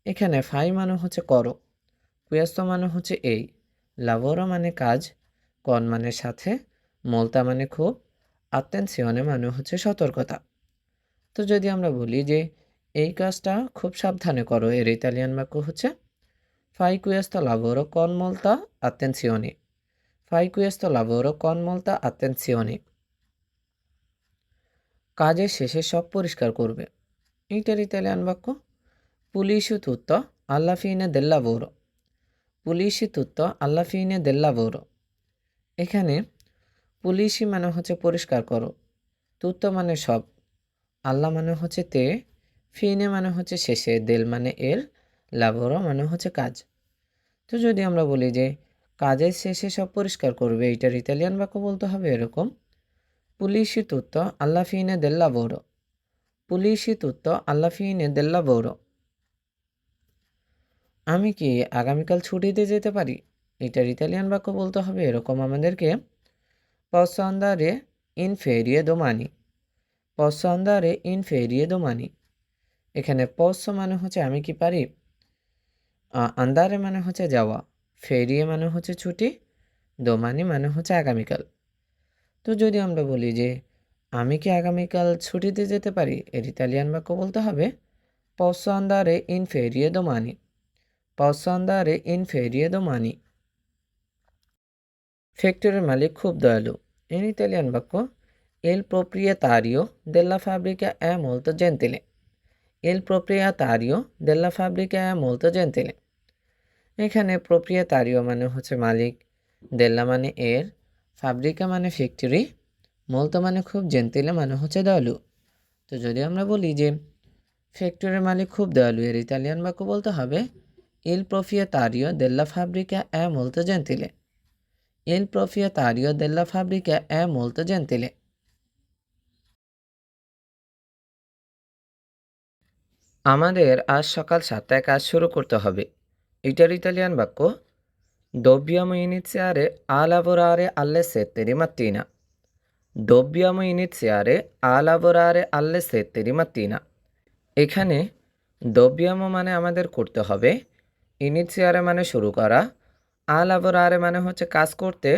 এখানে ফাই মানে হচ্ছে করো, কুয়েস্তো মানে হচ্ছে এই, লাভোরো মানে কাজ, কন মানে সাথে, মোলতা মানে খুব, আত্তেনসিওনে মানে হচ্ছে সতর্কতা। তো যদি আমরা বলি যে এই কাজটা খুব সাবধানে করো, এর ইতালিয়ান বাক্য হচ্ছে ফাই কুয়েস্তো লাভোরো কন মোলতা আত্তেনসিওনে, ফাই কুয়েস্তো লাভোরো কন মোলতা আত্তেনসিওনে। কাজের শেষে সব পরিষ্কার করবে, এইটার ইতালিয়ান বাক্য পুলিশু তুত্ত alla fine del lavoro, পুলিশি তুত্ত alla fine del lavoro। এখানে পুলিশি মানে হচ্ছে পরিষ্কার করো, তুত্ত মানে সব, আল্লাহ মানে হচ্ছে তে, ফিনে মানে হচ্ছে শেষে, দেল মানে এর, লাভোরো মানে হচ্ছে কাজ। তো যদি আমরা বলি যে কাজের শেষে সব পরিষ্কার করবে, এইটার ইতালিয়ান বাক্য বলতে হবে এরকম পুলিশি তুত্ত alla fine del lavoro, পুলিশি তুত্ত alla fine del lavoro। আমি কি আগামীকাল ছুটিতে যেতে পারি, এটার ইতালিয়ান বাক্য বলতে হবে এরকম আমাদেরকে posso andare in ferie domani, posso andare in ferie domani। এখানে posso মানে হচ্ছে আমি কি পারি, আন্দারে মানে হচ্ছে যাওয়া, ফেরিয়ে মানে হচ্ছে ছুটি, দোমানি মানে হচ্ছে আগামীকাল। তো যদি আমরা বলি যে আমি কি আগামীকাল ছুটিতে যেতে পারি, এর ইতালিয়ান বাক্য বলতে হবে posso andare in ferie domani, posso andare in ferie domani। ফ্যাক্টরির মালিক খুব দয়ালু, এর ইতালিয়ান বাক্য il proprietario della fabbrica è molto gentile, il proprietario della fabbrica è molto gentile। এখানে প্রোপ্রিয়েতারিও মানে হচ্ছে মালিক, দেল্লা মানে এর, ফাব্রিকা মানে ফ্যাক্টরি, মোলতো মানে খুব, জেন্তিলে মানে হচ্ছে দয়ালু। তো যদি আমরা বলি যে ফ্যাক্টরির মালিক খুব দয়ালু, এর ইতালিয়ান বাক্য বলতে হবে il proprietario della fabbrica è molto gentile, il proprietario della fabbrica è molto gentile। আমাদের আজ সকাল 7টায় কাজ শুরু করতে হবে, এটার ইতালিয়ান বাক্য dobbiamo iniziare a lavorare alle 7 di mattina, dobbiamo iniziare a lavorare alle 7 di mattina। এখানে dobbiamo মানে আমাদের করতে হবে, iniziare মানে শুরু করা, a lavorare মানে হচ্ছে কাজ করতে,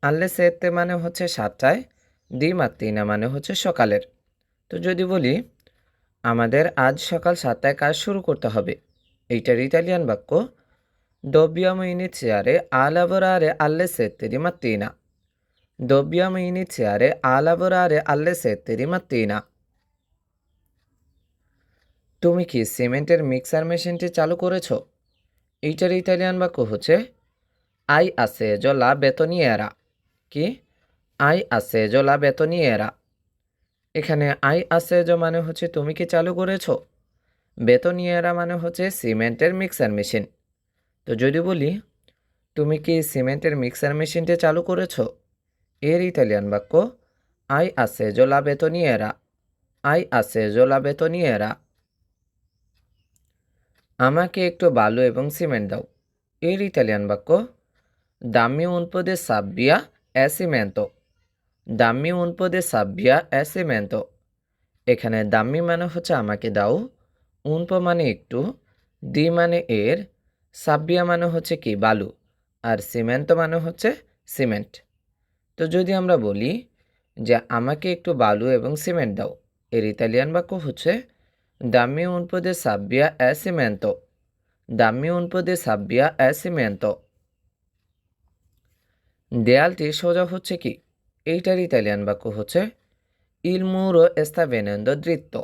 alle 7 মানে হচ্ছে 7টায়, di mattina মানে হচ্ছে সকালের। তো যদি বলি আমাদের আজ সকাল 7টায় কাজ শুরু করতে হবে, এইটার ইতালিয়ান বাক্য dobbiamo iniziare a lavorare alle 7 di mattina, dobbiamo iniziare a lavorare alle 7 di mattina। তুমি কি সিমেন্টের মিক্সার মেশিনটি চালু করেছো, এইটার ইতালিয়ান বাক্য হচ্ছে hai acceso la betoniera, কি hai acceso la betoniera। এখানে hai acceso মানে হচ্ছে তুমি কি চালু করেছো, বেতনিয়েরা মানে হচ্ছে সিমেন্টের মিক্সার মেশিন। তো যদি বলি তুমি কি সিমেন্টের মিক্সার মেশিনটি চালু করেছো, এর ইতালিয়ান বাক্য hai acceso la betoniera, hai acceso la betoniera। আমাকে একটু বালু এবং সিমেন্ট দাও, এর ইতালিয়ান বাক্য dammi un po' di sabbia e cemento, dammi un po' di sabbia e cemento। এখানে দাম্মি মানে হচ্ছে আমাকে দাও, উনপো মানে একটু, দি মানে এর, সাব্বিয়া মানে হচ্ছে কি বালু, আর সিমেন্ট মানে হচ্ছে সিমেন্ট। তো যদি আমরা বলি যে আমাকে একটু বালু এবং সিমেন্ট দাও, এর ইতালিয়ান বাক্য হচ্ছে দাম্মি উনপো দে সাব্বিয়া এ সিমেন্তো, দাম্মি উনপো দে সাব্বিয়া এ সিমেন্তো। দেয়ালটি সোজা হচ্ছে কি, এইটার ইতালিয়ান বাক্য হচ্ছে il muro sta venendo dritto,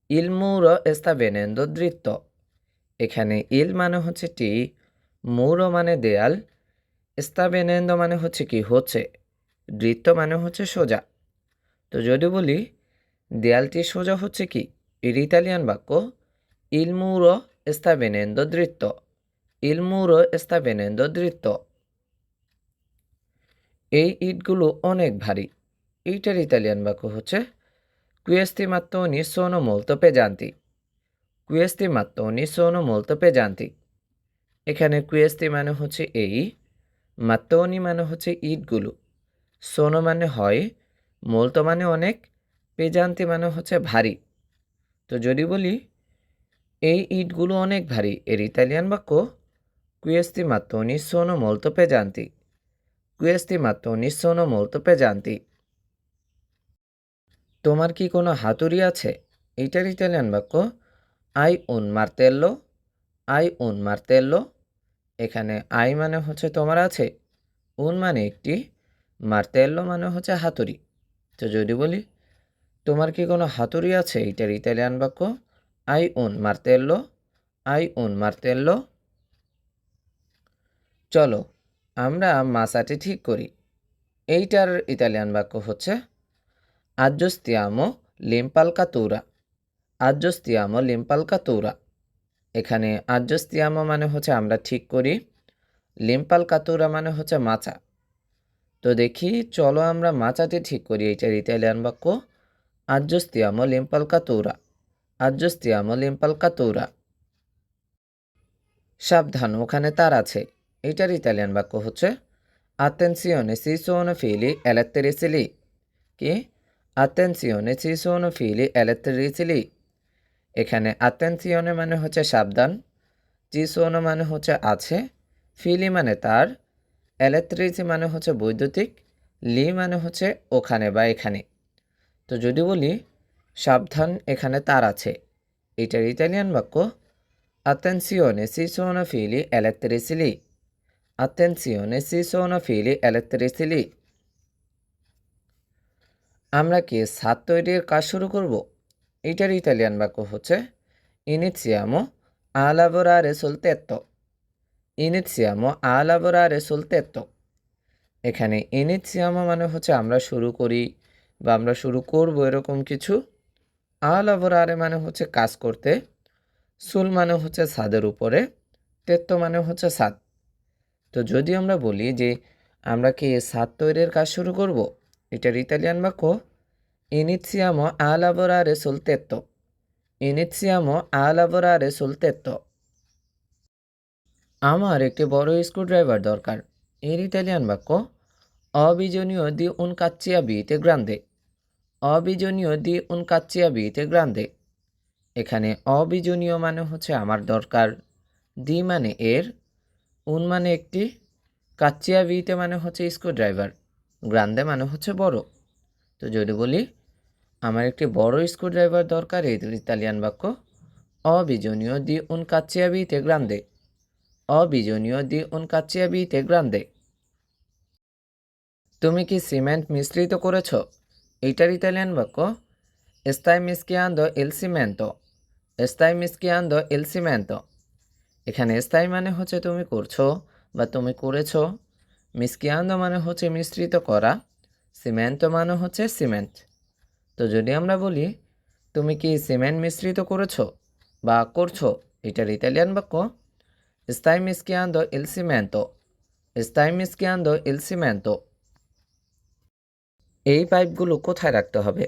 il muro sta venendo dritto। এখানে ইল মানে হচ্ছে টি, মুরো মানে দেয়াল, sta venendo মানে হচ্ছে কি হচ্ছে, দৃত্ত মানে হচ্ছে সোজা। তো যদি বলি দেয়ালটি সোজা হচ্ছে কি, এর ইতালিয়ান বাক্য il muro sta venendo dritto, il muro sta venendo dritto। এই ইটগুলো অনেক ভারী, এইটার ইতালিয়ান বাক্য হচ্ছে questi mattoni sono molto pesanti, questi mattoni sono molto pesanti। এখানে questi মানে হচ্ছে এই, mattoni মানে হচ্ছে ইটগুলো, sono মানে হয়, molto মানে অনেক, pesanti মানে হচ্ছে ভারী। তো যদি বলি এই ইটগুলো অনেক ভারী, এর ইতালিয়ান বাক্য questi mattoni sono molto pesanti, questi mattoni sono molto pesanti। তোমার কি কোনো হাতুড়ি আছে, এইটার ইতালিয়ান বাক্য hai un martello, hai un martello। এখানে আই মানে হচ্ছে তোমার আছে, উন মানে একটি, মার্তেল্লো মানে হচ্ছে হাতুড়ি। তো যদি বলি তোমার কি কোনো হাতুড়ি আছে, এইটার ইতালিয়ান বাক্য আই উন মার্তেল্লো, আই উন মার্তেল্লো। চলো আমরা মাসাটি ঠিক করি, এইটার ইতালিয়ান বাক্য হচ্ছে aggiustiamo l'impalcatura, aggiustiamo l'impalcatura। এখানে aggiustiamo মানে হচ্ছে আমরা ঠিক করি, l'impalcatura মানে হচ্ছে মাচা। তো দেখি চলো আমরা মাচাটি ঠিক করি, এইটার ইতালিয়ান বাক্য aggiustiamo l'impalcatura, aggiustiamo l'impalcatura। সাবধান ওখানে তার আছে, এইটার ইতালিয়ান বাক্য হচ্ছে attenzione ci sono fili elettrici lì, কি attenzione ci sono fili elettrici lì। এখানে attenzione মানে হচ্ছে সাবধান, ci sono মানে হচ্ছে আছে, ফিলি মানে তার, ইলেকট্রিসি মানে হচ্ছে বৈদ্যুতিক, লি মানে হচ্ছে ওখানে বা এখানে। তো যদি বলি সাবধান এখানে তার আছে, এটার ইতালিয়ান বাক্য attenzione ci sono fili elettrici lì, attenzione ci sono fili elettrici lì। আমরা কি ছাদ তৈরির কাজ শুরু করব? এটার ইতালিয়ান বাক্য হচ্ছে iniziamo a lavorare sul tetto, iniziamo a lavorare sul tetto। এখানে iniziamo মানে হচ্ছে আমরা শুরু করি বা আমরা শুরু করব এরকম কিছু। a lavorare মানে হচ্ছে কাজ করতে, sul মানে হচ্ছে ছাদের উপরে, tetto মানে হচ্ছে ছাদ। তো যদি আমরা বলি যে আমরা কি ছাদ তৈরির কাজ শুরু করব, এটার ইতালিয়ান বাক্য iniziamo a lavorare sul tetto, iniziamo a lavorare sul tetto। আমার একটি বড় স্ক্রুড্রাইভার দরকার, এর ইতালিয়ান বাক্য ho bisogno di un cacciavite grande, ho bisogno di un cacciavite grande। এখানে অবিজনীয় মানে হচ্ছে আমার দরকার, দি মানে এর, উন মানে একটি, কাচ্চিয়াভিতে মানে হচ্ছে স্ক্রুড্রাইভার, গ্রান্দে মানে হচ্ছে বড়। তো যদি বলি আমার একটি বড় স্ক্রুড্রাইভার দরকার, এই ইতালিয়ান বাক্য অবিজনীয় দি উন কাচ্চিয়াভিতে গ্রান্দে, অবিজনীয় দি উন কাচ্চিয়াভিতে গ্রান্দে। তুমি কি সিমেন্ট মিশ্রিত করেছ? এইটার ইতালিয়ান বাক্য stai mischiando il cimento, stai mischiando il cimento। এখানে স্তাই মানে হচ্ছে তুমি করছো বা তুমি করেছো, মিসকিয়ান্দো মানে হচ্ছে মিশ্রিত করা, সিমেন্টো মানে হচ্ছে সিমেন্ট। তো যদি আমরা বলি তুমি কি সিমেন্ট মিশ্রিত করেছো বা করছো, এটার ইতালিয়ান বাক্য stai mischiando il cimento, stai mischiando il cimento। এই পাইপগুলো কোথায় রাখতে হবে?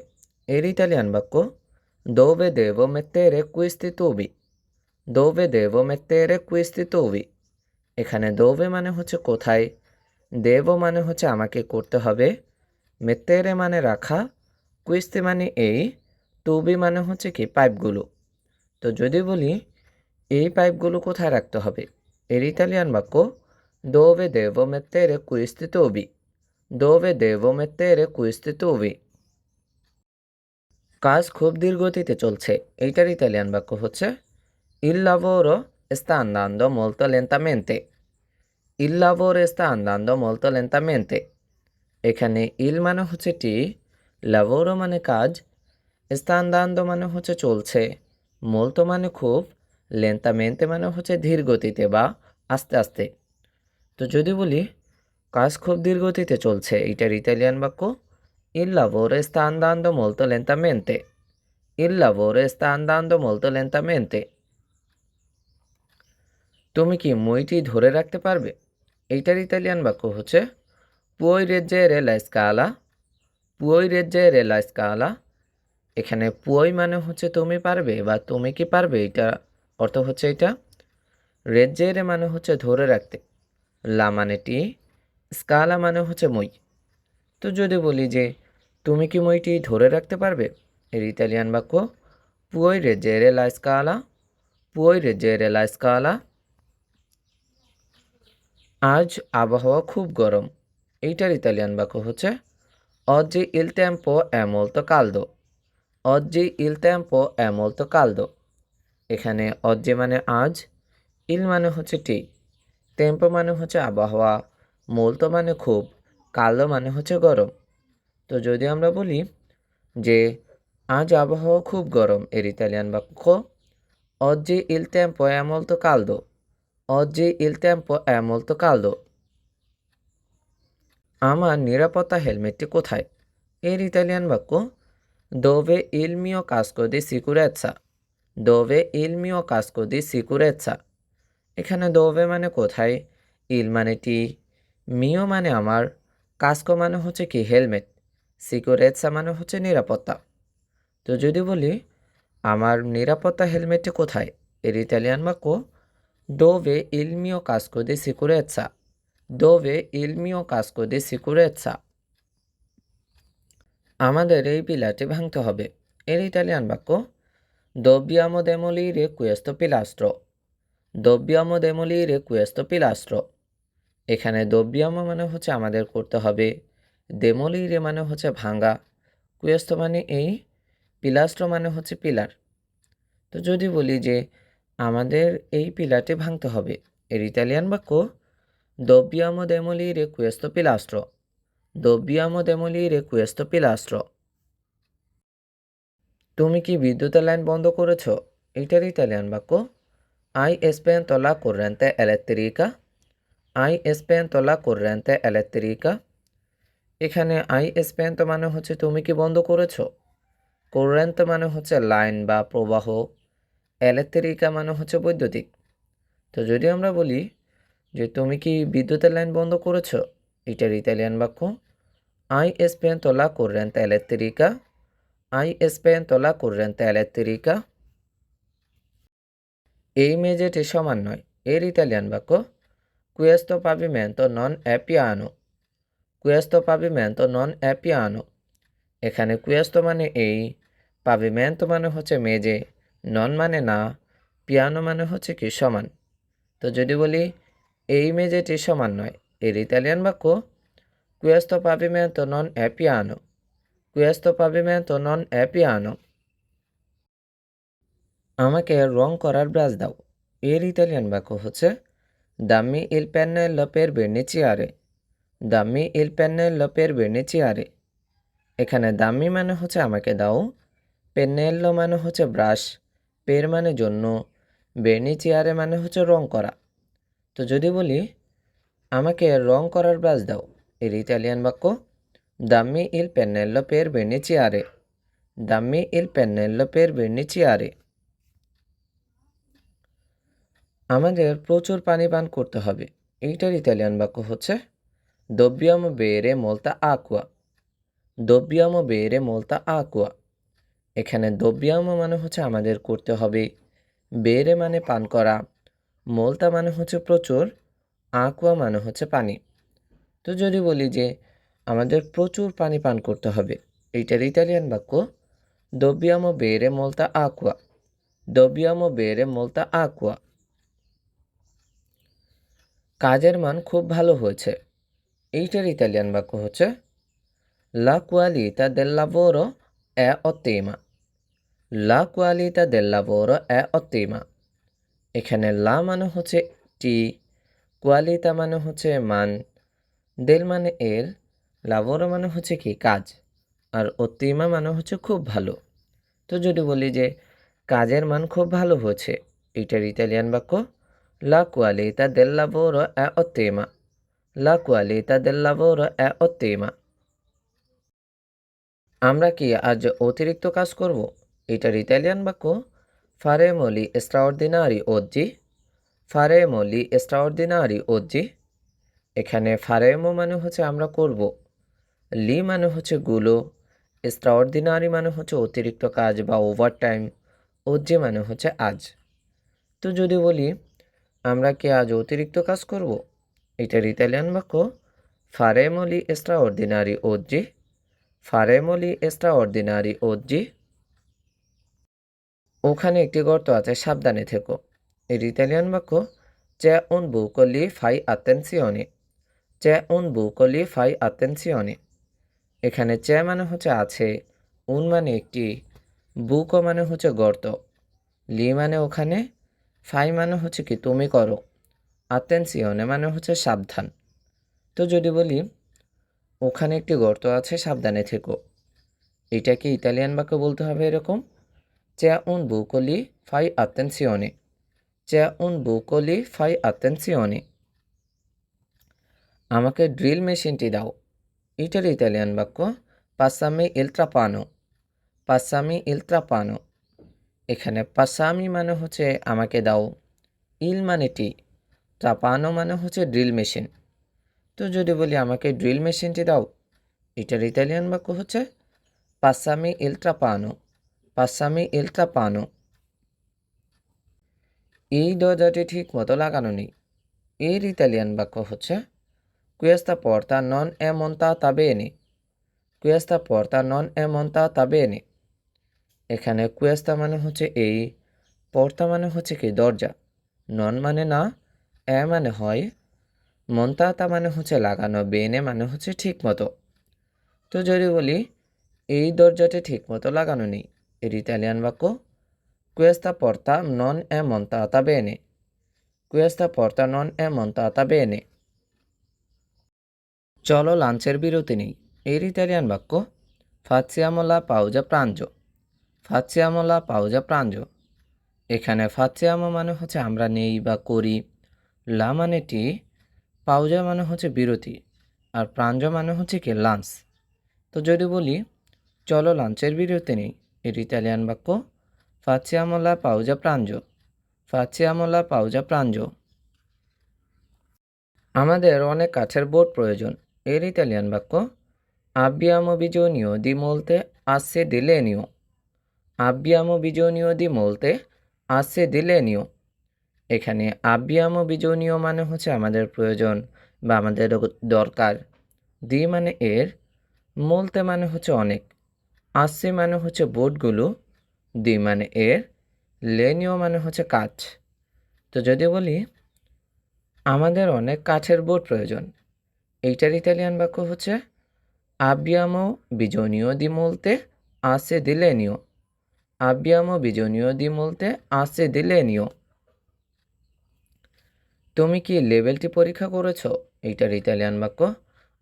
এর ইতালিয়ান বাক্য dove devo mettere questi tubi, dove devo mettere questi tubi। এখানে dove মানে হচ্ছে কোথায়, দেবো মানে হচ্ছে আমাকে করতে হবে, mettere মানে রাখা, questi মানে এই, tubi মানে হচ্ছে কি পাইপগুলো। তো যদি বলি এই পাইপগুলো কোথায় রাখতে হবে, এর ইতালিয়ান বাক্য dove devo mettere questi tubi, dove devo mettere questi tubi। কাজ খুব ধীর গতিতে চলছে, এইটার ইতালিয়ান বাক্য হচ্ছে il lavoro sta andando molto lentamente, il lavoro sta andando molto lentamente। এখানে ইল মানে হচ্ছে টি, lavoro মানে কাজ, sta andando মানে হচ্ছে চলছে, molto মানে খুব, lentamente মানে হচ্ছে ধীর গতিতে বা আস্তে আস্তে। তো যদি বলি কাজ খুব ধীর গতিতে চলছে, এটার ইতালিয়ান বাক্য il lavoro sta andando molto lentamente, il lavoro sta andando molto lentamente। তুমি কি মইটি ধরে রাখতে পারবে? এইটার ইতালিয়ান বাক্য হচ্ছে puoi reggere la scala, puoi reggere la scala। এখানে puoi মানে হচ্ছে তুমি পারবে বা তুমি কি পারবে, এটা অর্থ হচ্ছে এটা। reggere মানে হচ্ছে ধরে রাখতে, লা মানে টি, স্কালা মানে হচ্ছে মই। তো যদি বলি যে তুমি কি মইটি ধরে রাখতে পারবে, এর ইতালিয়ান বাক্য puoi reggere la scala, puoi reggere la scala। আজ আবহাওয়া খুব গরম, এইটার ইতালিয়ান বাক্য হচ্ছে oggi il tempo è molto caldo, oggi il tempo è molto caldo। এখানে oggi মানে আজ, ইল মানে হচ্ছে টি, টেম্পো মানে হচ্ছে আবহাওয়া, molto মানে খুব, কালো মানে হচ্ছে গরম। তো যদি আমরা বলি যে আজ আবহাওয়া খুব গরম, এর ইতালিয়ান বাক্য oggi il tempo è molto caldo, oggi il tempo è molto caldo। আমার নিরাপত্তা হেলমেটটি কোথায়? এর ইতালিয়ান বাক্য dove il mio casco di sicurezza, dove il mio casco di sicurezza। এখানে dove মানে কোথায়, ইল মানে টি, মিও মানে আমার, কাস্কো মানে হচ্ছে কি হেলমেট, সিকুরেটসা মানে হচ্ছে নিরাপত্তা। তো যদি বলি আমার নিরাপত্তা হেলমেটটি কোথায়, এর ইতালিয়ান বাক্য dove il mio casco di sicurezza, dove il mio casco di sicurezza। আমাদের এই পিলারটি ভাঙতে হবে, এর ইতালিয়ান বাক্য dobbiamo demolire questo pilastro, dobbiamo demolire questo pilastro। এখানে dobbiamo মানে হচ্ছে আমাদের করতে হবে, demolire মানে হচ্ছে ভাঙা, questo মানে এই, pilastro মানে হচ্ছে পিলার। তো যদি বলি যে আমাদের এই পিলারটি ভাঙতে হবে, এর ইতালিয়ান বাক্য dobbiamo demolire questo pilastro, dobbiamo demolire questo pilastro। তুমি কি বিদ্যুতের লাইন বন্ধ করেছো? এটার ইতালিয়ান বাক্য hai spento la corrente elettrica, hai spento la corrente elettrica। এখানে hai spento মানে হচ্ছে তুমি কি বন্ধ করেছো, corrente মানে হচ্ছে লাইন বা প্রবাহ, elettrica মানে হচ্ছে বৈদ্যুতিক। তো যদি আমরা বলি যে তুমি কি বিদ্যুতের লাইন বন্ধ করেছো, এটার ইতালিয়ান বাক্য hai spento la corrente elettrica, hai spento la corrente elettrica। এই মেঝেটি সমান নয়, এর ইতালিয়ান বাক্য questo pavimento non è piano, questo pavimento non è piano। এখানে questo মানে এই, pavimento মানে হচ্ছে মেঝে, non মানে না, piano মানে হচ্ছে কি সমান। তো যদি বলি এই মেঝেটি সমান নয়, এর ইতালিয়ান বাক্য questo pavimento non è piano, questo pavimento non è piano। আমাকে রং করার ব্রাশ দাও, এর ইতালিয়ান বাক্য হচ্ছে dammi il pennello per verniciare, dammi il pennello per verniciare। এখানে দাম্মি মানে হচ্ছে আমাকে দাও, পেন্নেল্লো মানে হচ্ছে ব্রাশ, পের মানে জন্য, ভের্নিচিয়ারে মানে হচ্ছে রং করা। তো যদি বলি আমাকে রং করার ব্রাশ দাও, এর ইতালিয়ান বাক্য দাম্মি ইল পেন্নেল্লো পের ভের্নিচিয়ারে, দাম্মি ইল পেন্নেল্লো পের ভের্নিচিয়ারে। আমাদের প্রচুর পানি পান করতে হবে, এইটার ইতালিয়ান বাক্য হচ্ছে dobbiamo bere molta acqua, dobbiamo bere molta acqua। এখানে dobbiamo মানে হচ্ছে আমাদের করতে হবে, বেরে মানে পান করা, মোলতা মানে হচ্ছে প্রচুর, আকুয়া মানে হচ্ছে পানি। তো যদি বলি যে আমাদের প্রচুর পানি পান করতে হবে, এইটার ইতালিয়ান বাক্য dobbiamo bere molta acqua, dobbiamo bere molta acqua। কাজের মান খুব ভালো হয়েছে, এইটার ইতালিয়ান বাক্য হচ্ছে la qualità del lavoro è ottima, la qualità del lavoro è ottima। এখানে লা মানে হচ্ছে টি, কোয়ালিতা মানে হচ্ছে মান, দেল মানে এর, লাভোরো মানে হচ্ছে কি কাজ, আর অত্তিমা মানে হচ্ছে খুব ভালো। তো যদি বলি যে কাজের মান খুব ভালো হয়েছে, এটার ইতালিয়ান বাক্য লা কোয়ালিতা দেল লাভোরো è ottima, লা কোয়ালিতা দেল লাভোরো è ottima। আমরা কি আজ অতিরিক্ত কাজ করব, এটার ইতালিয়ান বাক্য faremo gli straordinari oggi, faremo gli straordinari oggi। এখানে ফারেমো মানে হচ্ছে আমরা করব, লি মানে হচ্ছে গুলো, এক্সট্রাঅর্ডিনারি মানে হচ্ছে অতিরিক্ত কাজ বা ওভারটাইম, ওজে মানে হচ্ছে আজ। তো যদি বলি আমরা কি আজ অতিরিক্ত কাজ করব, এটার ইতালিয়ান বাক্য faremo gli straordinari oggi, faremo gli straordinari oggi। ওখানে একটি গর্ত আছে, সাবধানে থেকো, এর ইতালিয়ান বাক্য c'è un buco lì fai attenzione, c'è un buco lì fai attenzione। এখানে চে মানে হচ্ছে আছে, উন মানে একটি, বুকো মানে হচ্ছে গর্ত, লি মানে ওখানে, ফাই মানে হচ্ছে কি তুমি করো, আতেনসিওনে মানে হচ্ছে সাবধান। তো যদি বলি ওখানে একটি গর্ত আছে, সাবধানে থেকো, এটাকে ইতালিয়ান বাক্য বলতে হবে এরকম c'è un buco lì fai attenzione, c'è un buco lì fai attenzione। আমাকে ড্রিল মেশিনটি দাও, এটার ইতালিয়ান বাক্য passami il trapano, passami il trapano। এখানে পাসামি মানে হচ্ছে আমাকে দাও, ইল মানে টি, ট্রাপানো মানে হচ্ছে ড্রিল মেশিন। তো যদি বলি আমাকে ড্রিল মেশিনটি দাও, এটার ইতালিয়ান বাক্য হচ্ছে পাসামি ইল ট্রাপানো, পাসামি ইল ট্রাপানো। এই দরজাটি ঠিক মতো লাগানো নেই, এর ইতালিয়ান বাক্য হচ্ছে questa porta non è montata bene, questa porta non è montata bene। এখানে questa মানে হচ্ছে এই, পর্তা মানে হচ্ছে কি দরজা, নন মানে না, এ মানে হয়, মন্তাতা মানে হচ্ছে লাগানো, বেনে মানে হচ্ছে ঠিক মতো। তো যদি বলি এই দরজাটি ঠিক মতো লাগানো নেই, এর ইতালিয়ান বাক্য questa porta non è montata bene, questa porta non è montata bene। চলো লাঞ্চের বিরতি নেই, এর ইতালিয়ান বাক্য facciamo la pausa pranzo, facciamo la pausa pranzo। এখানে facciamo মানে হচ্ছে আমরা নেই বা করি, লা মানে টি, পাউজা মানে হচ্ছে বিরতি, আর প্রাঞ্জ মানে হচ্ছে কি লাঞ্চ। তো যদি বলি চলো লাঞ্চের বিরতি নেই, এর ইতালিয়ান বাক্য facciamo la pausa pranzo, facciamo la pausa pranzo। আমাদের অনেক কাঠের বোর্ড প্রয়োজন, এর ইতালিয়ান বাক্য abbiamo bisogno di molte asse di legno, abbiamo bisogno di molte asse di legno। এখানে abbiamo bisogno মানে হচ্ছে আমাদের প্রয়োজন বা আমাদের দরকার, দি মানে এর, molte মানে হচ্ছে অনেক, asse মানে হচ্ছে বোর্ডগুলো, দি মানে এর, legno মানে হচ্ছে কাঠ। তো যদি বলি আমাদের অনেক কাঠের বোর্ড প্রয়োজন, এইটার ইতালিয়ান বাক্য হচ্ছে abbiamo bisogno di molte asse di legno, abbiamo bisogno di molte asse di legno। তুমি কি লেভেলটি পরীক্ষা করেছো, এইটার ইতালিয়ান বাক্য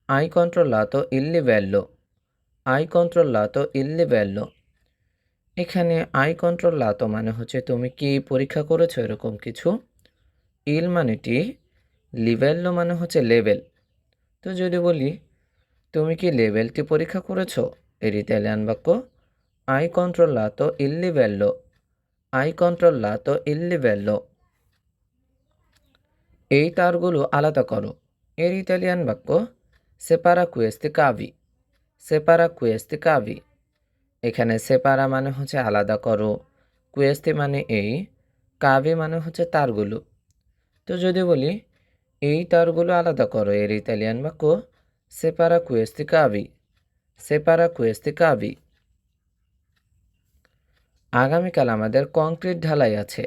I controllato il livello, I controllato il livello। এখানে আই controllato মানে হচ্ছে তুমি কি পরীক্ষা করেছো এরকম কিছু, ইল মানে টি, লিভেল্লো মানে হচ্ছে লেভেল। তো যদি বলি তুমি কি লেভেলটি পরীক্ষা করেছো, এর ইতালিয়ান বাক্য I controllato il livello, I controllato il livello। এই তারগুলো আলাদা করো, এর ইতালিয়ান বাক্য separa questi cavi, separa questi cavi। এখানে সেপারা মানে হচ্ছে আলাদা করো, questi মানে এই, কাভি মানে হচ্ছে তারগুলো। তো যদি বলি এই তারগুলো আলাদা করো, এর ইতালিয়ান বাক্য separa questi cavi, separa questi cavi। আগামীকাল আমাদের কংক্রিট ঢালাই আছে,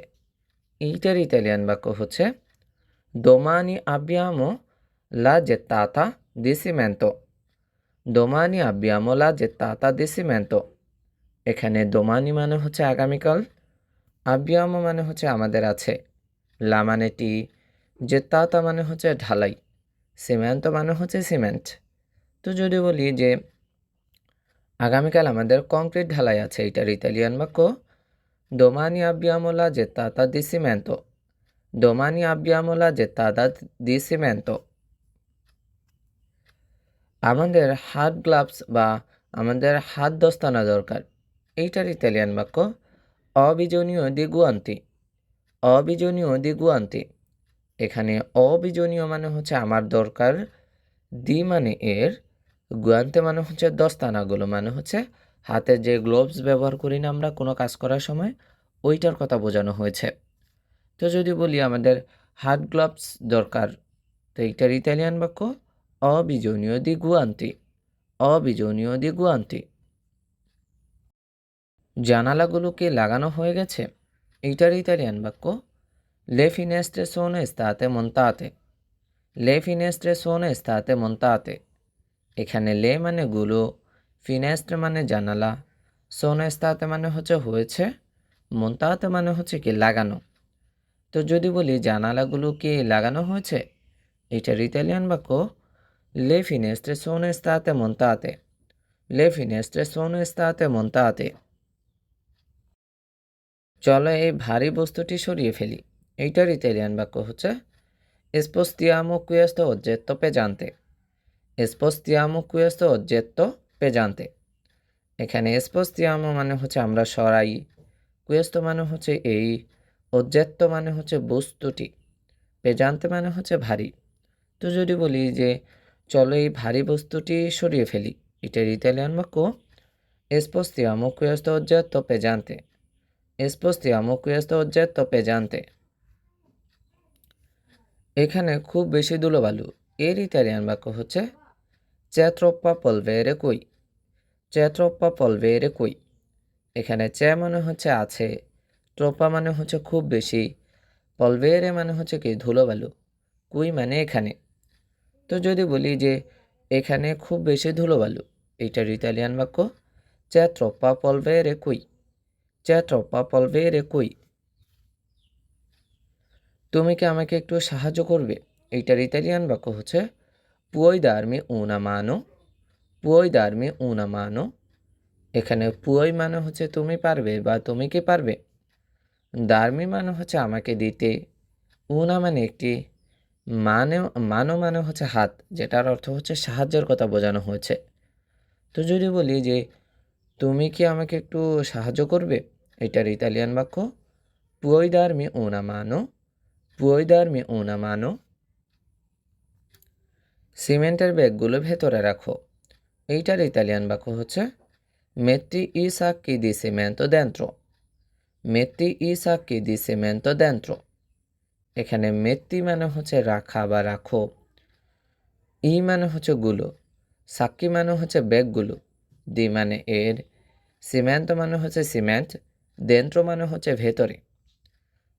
এইটার ইতালিয়ান বাক্য হচ্ছে domani abbiamo la gettata di cemento, domani abbiamo la gettata di cemento। এখানে domani মানে হচ্ছে আগামীকাল, abbiamo মানে হচ্ছে আমাদের আছে, লা মানে টি, gettata মানে হচ্ছে ঢালাই, cemento মানে হচ্ছে সিমেন্ট। তো যদি বলি যে আগামীকাল আমাদের কংক্রিট ঢালাই আছে, এটার ইতালিয়ান বাক্য domani abbiamo la gettata di cemento, domani abbiamo la gettata di cemento। আমাদের হাত গ্লাভস বা আমাদের হাত দস্তানা দরকার, এইটার ইতালিয়ান বাক্য অবিজনীয় দি গুয়ান্তি, অবিজনীয় দি গুয়ান্তি। এখানে অবিজনীয় মানে হচ্ছে আমার দরকার, দি মানে এর, গুয়ান্তে মানে হচ্ছে দস্তানাগুলো, মানে হচ্ছে হাতে যে গ্লোভস ব্যবহার করি না আমরা কোনো কাজ করার সময়, ওইটার কথা বোঝানো হয়েছে। তো যদি বলি আমাদের হাত গ্লাভস দরকার, তো এইটার ইতালিয়ান বাক্য অবিজনীয় দি গুয়ান্তি, অবিজনীয় দি গুয়ান্তি। জানালাগুলো কি লাগানো হয়ে গেছে, এইটার ইতালিয়ান বাক্য লে ফিনেস্ট্রে সোনো স্তাতে মন্তাতে, লে ফিনেস্ট্রে সোনো স্তাতে মন্তাতে। এখানে লে মানে গুলো, ফিনেস্ট্রে মানে জানালা, সোনো স্তাতে মানে হচ্ছে হয়েছে, মন্তাতে মানে হচ্ছে কি লাগানো। তো যদি বলি জানালাগুলো কি লাগানো হয়েছে, এটার ইতালিয়ান বাক্য লে ফিনেস্ট্রে সোনো স্তাতে মন্তাতে, লে ফিনেস্ট্রে সোনো স্তাতে মন্তাতে। চলো এই ভারী বস্তুটি সরিয়ে ফেলি, এইটার ইতালিয়ান বাক্য হচ্ছে spostiamo questo oggetto pesante, spostiamo questo oggetto pesante। এখানে spostiamo মানে হচ্ছে আমরা সরাই, questo মানে হচ্ছে এই, oggetto মানে হচ্ছে বস্তুটি, pesante মানে হচ্ছে ভারী। তো যদি বলি যে চলো এই ভারী বস্তুটি সরিয়ে ফেলি, এটার ইতালিয়ান বাক্য spostiamo questo oggetto pesante, spostiamo questo oggetto pesante। এখানে খুব বেশি ধুলোবালু, এর ইতালিয়ান বাক্য হচ্ছে c'è troppa polvere qui, c'è troppa polvere qui। এখানে চে মানে হচ্ছে আছে, ট্রোপা মানে হচ্ছে খুব বেশি, পলভেরে মানে হচ্ছে কি ধুলোবালু, কুই মানে এখানে। তো যদি বলি যে এখানে খুব বেশি ধুলোবালু, এইটার ইতালিয়ান বাক্য c'è troppa polvere qui, c'è troppa polvere qui। তুমি কি আমাকে একটু সাহায্য করবে, এইটার ইতালিয়ান বাক্য হচ্ছে puoi darmi una mano, puoi darmi una mano। এখানে পুয়োই মানে হচ্ছে তুমি পারবে বা তুমি কি পারবে, দার্মি মানে হচ্ছে আমাকে দিতে, উনা মানে একটি, মানে মানো মানে হচ্ছে হাত, যেটার অর্থ হচ্ছে সাহায্যের কথা বোঝানো হয়েছে। তো যদি বলি যে তুমি কি আমাকে একটু সাহায্য করবে, এটার ইতালিয়ান বাক্য puoi darmi una mano, puoi darmi una mano। সিমেন্টের ব্যাগগুলো ভেতরে রাখো, এইটার ইতালিয়ান বাক্য হচ্ছে metti i sacchi di cemento dentro, metti i sacchi di cemento dentro। এখানে মেত্তি মানে হচ্ছে রাখা বা রাখো, ই মানে হচ্ছে গুলো, সাক্কি মানে হচ্ছে ব্যাগগুলো, দি মানে এর, সিমেন্ট মানে হচ্ছে সিমেন্ট, দেন্ত্র মানে হচ্ছে ভেতরে।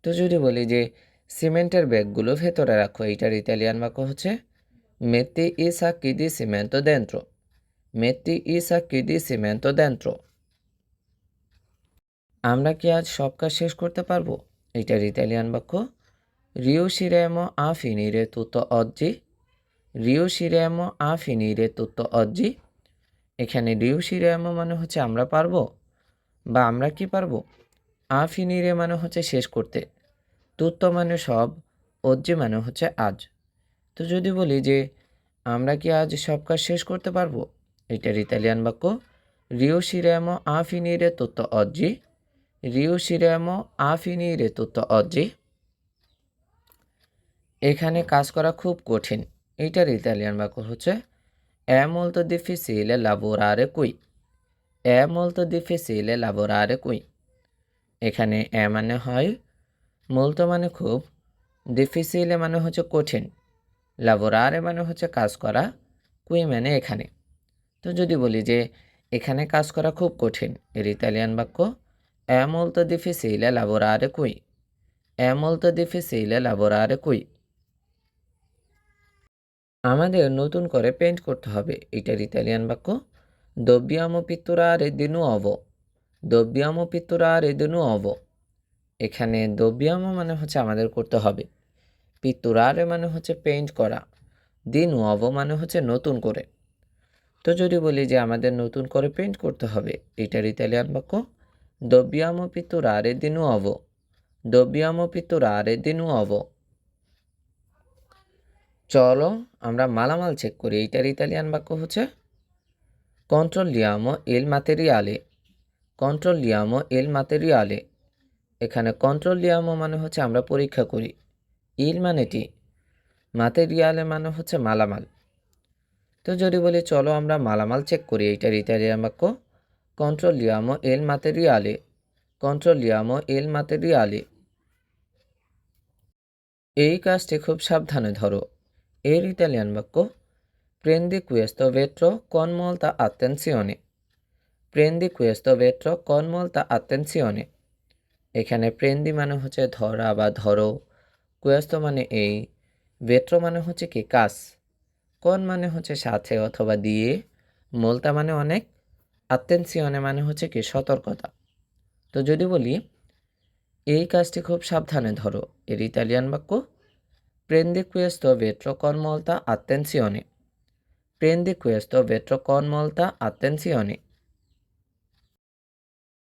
তো যদি বলি যে সিমেন্টের ব্যাগগুলো ভেতরে রাখো, এইটার ইতালিয়ান বাক্য হচ্ছে মেত্তি ই সাক্কি দি সিমেন্টো দেন্ত্র, মেত্তি ই সাক্কি দি সিমেন্টো দেন্ত্র। আমরা কি আজ সব কাজ শেষ করতে পারবো, এইটার ইতালিয়ান বাক্য riusciremo a finire tutto oggi, riusciremo a finire tutto oggi। এখানে riusciremo মানে হচ্ছে আমরা পারবো বা আমরা কি পারবো, a finire মানে হচ্ছে শেষ করতে, tutto মানে সব, oggi মানে হচ্ছে আজ। তো যদি বলি যে আমরা কি আজ সব কাজ শেষ করতে পারবো, এটার ইতালিয়ান বাক্য riusciremo a finire tutto oggi, riusciremo a finire tutto oggi। এখানে কাজ করা খুব কঠিন, এইটার ইতালিয়ান বাক্য হচ্ছে è molto difficile lavorare qui, è molto difficile lavorare qui। এখানে এ মানে হয় molto মানে খুব, difficile মানে হচ্ছে কঠিন, lavorare মানে হচ্ছে কাজ করা, qui মানে এখানে। তো যদি বলি যে এখানে কাজ করা খুব কঠিন, এর ইতালিয়ান বাক্য è molto difficile lavorare qui, è molto difficile lavorare qui। আমাদের নতুন করে পেইন্ট করতে হবে, এটার ইতালিয়ান বাক্য dobbiamo pitturare di nuovo, dobbiamo pitturare di nuovo। এখানে dobbiamo মানে হচ্ছে আমাদের করতে হবে, pitturare মানে হচ্ছে পেইন্ট করা, di nuovo মানে হচ্ছে নতুন করে। তো যদি বলি যে আমাদের নতুন করে পেইন্ট করতে হবে, এটার ইতালিয়ান বাক্য dobbiamo pitturare di nuovo, dobbiamo pitturare di nuovo। চলো আমরা মালামাল চেক করি, এইটার ইতালিয়ান বাক্য হচ্ছে controlliamo il materiale, controlliamo il materiale। এখানে controlliamo মানে হচ্ছে আমরা পরীক্ষা করি, il মানে কি, materiale মানে হচ্ছে মালামাল। তো যদি বলি চলো আমরা মালামাল চেক করি, এইটার ইতালিয়ান বাক্য controlliamo il materiale, controlliamo il materiale। এই কাজটি খুব সাবধানে ধরো, এর ইতালিয়ান বাক্য prendi questo vetro con molta attenzione, prendi questo vetro con molta attenzione। এখানে prendi মানে হচ্ছে ধরা বা ধরো, questo মানে এই, vetro মানে হচ্ছে কি কাজ, con মানে হচ্ছে সাথে অথবা দিয়ে, molta মানে অনেক, attenzione মানে হচ্ছে কি সতর্কতা। তো যদি বলি এই কাজটি খুব সাবধানে ধরো, এর ইতালিয়ান বাক্য prendi questo vetro con molta attenzione, prendi questo vetro con molta attenzione।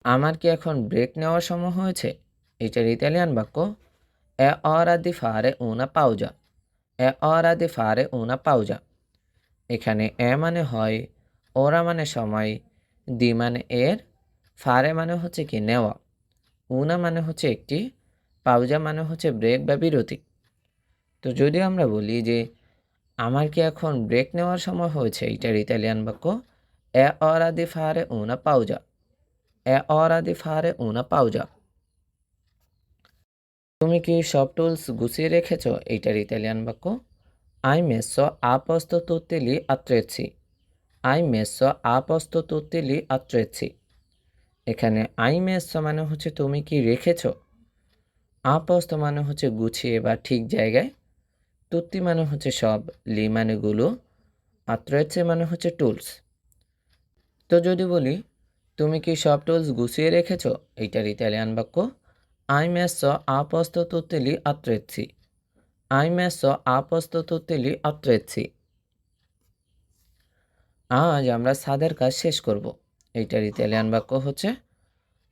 আমার কি এখন ব্রেক নেওয়ার সময় হয়েছে, এটার ইতালিয়ান বাক্য è ora di fare una pausa, è ora di fare una pausa। এখানে এ মানে হয়, ওরা মানে সময়, দি মানে এর, ফারে মানে হচ্ছে কি নেওয়া, উনা মানে হচ্ছে একটি, পাউজা মানে হচ্ছে ব্রেক বা বিরতি। তো যদি আমরা বলি যে আমার কি এখন ব্রেক নেওয়ার সময় হয়েছে, এটার ইতালিয়ান বাক্য è ora di fare una pausa, è ora di fare una pausa। তুমি কি সব টুলস গুছিয়ে রেখেছ, এইটার ইতালিয়ান বাক্য hai messo a posto tutti gli attrezzi, hai messo a posto tutti gli attrezzi। এখানে hai messo মানে হচ্ছে তুমি কি রেখেছ, a posto মানে হচ্ছে গুছিয়ে বা ঠিক জায়গায়, তুত্তি মানে হচ্ছে সব, লি মানে গুলো, আত্রেছে মানে হচ্ছে টুলস। তো যদি বলি তুমি কি সব টুলস গুছিয়ে রেখেছ, এইটার ইতালিয়ান বাক্য আই মেসো আ পোস্তো তুত্তে li attrezzi। আই মেসো আ পোস্তো তুত্তে li attrezzi। আজ আমরা ছাদের কাজ শেষ করব, এইটার ইতালিয়ান বাক্য হচ্ছে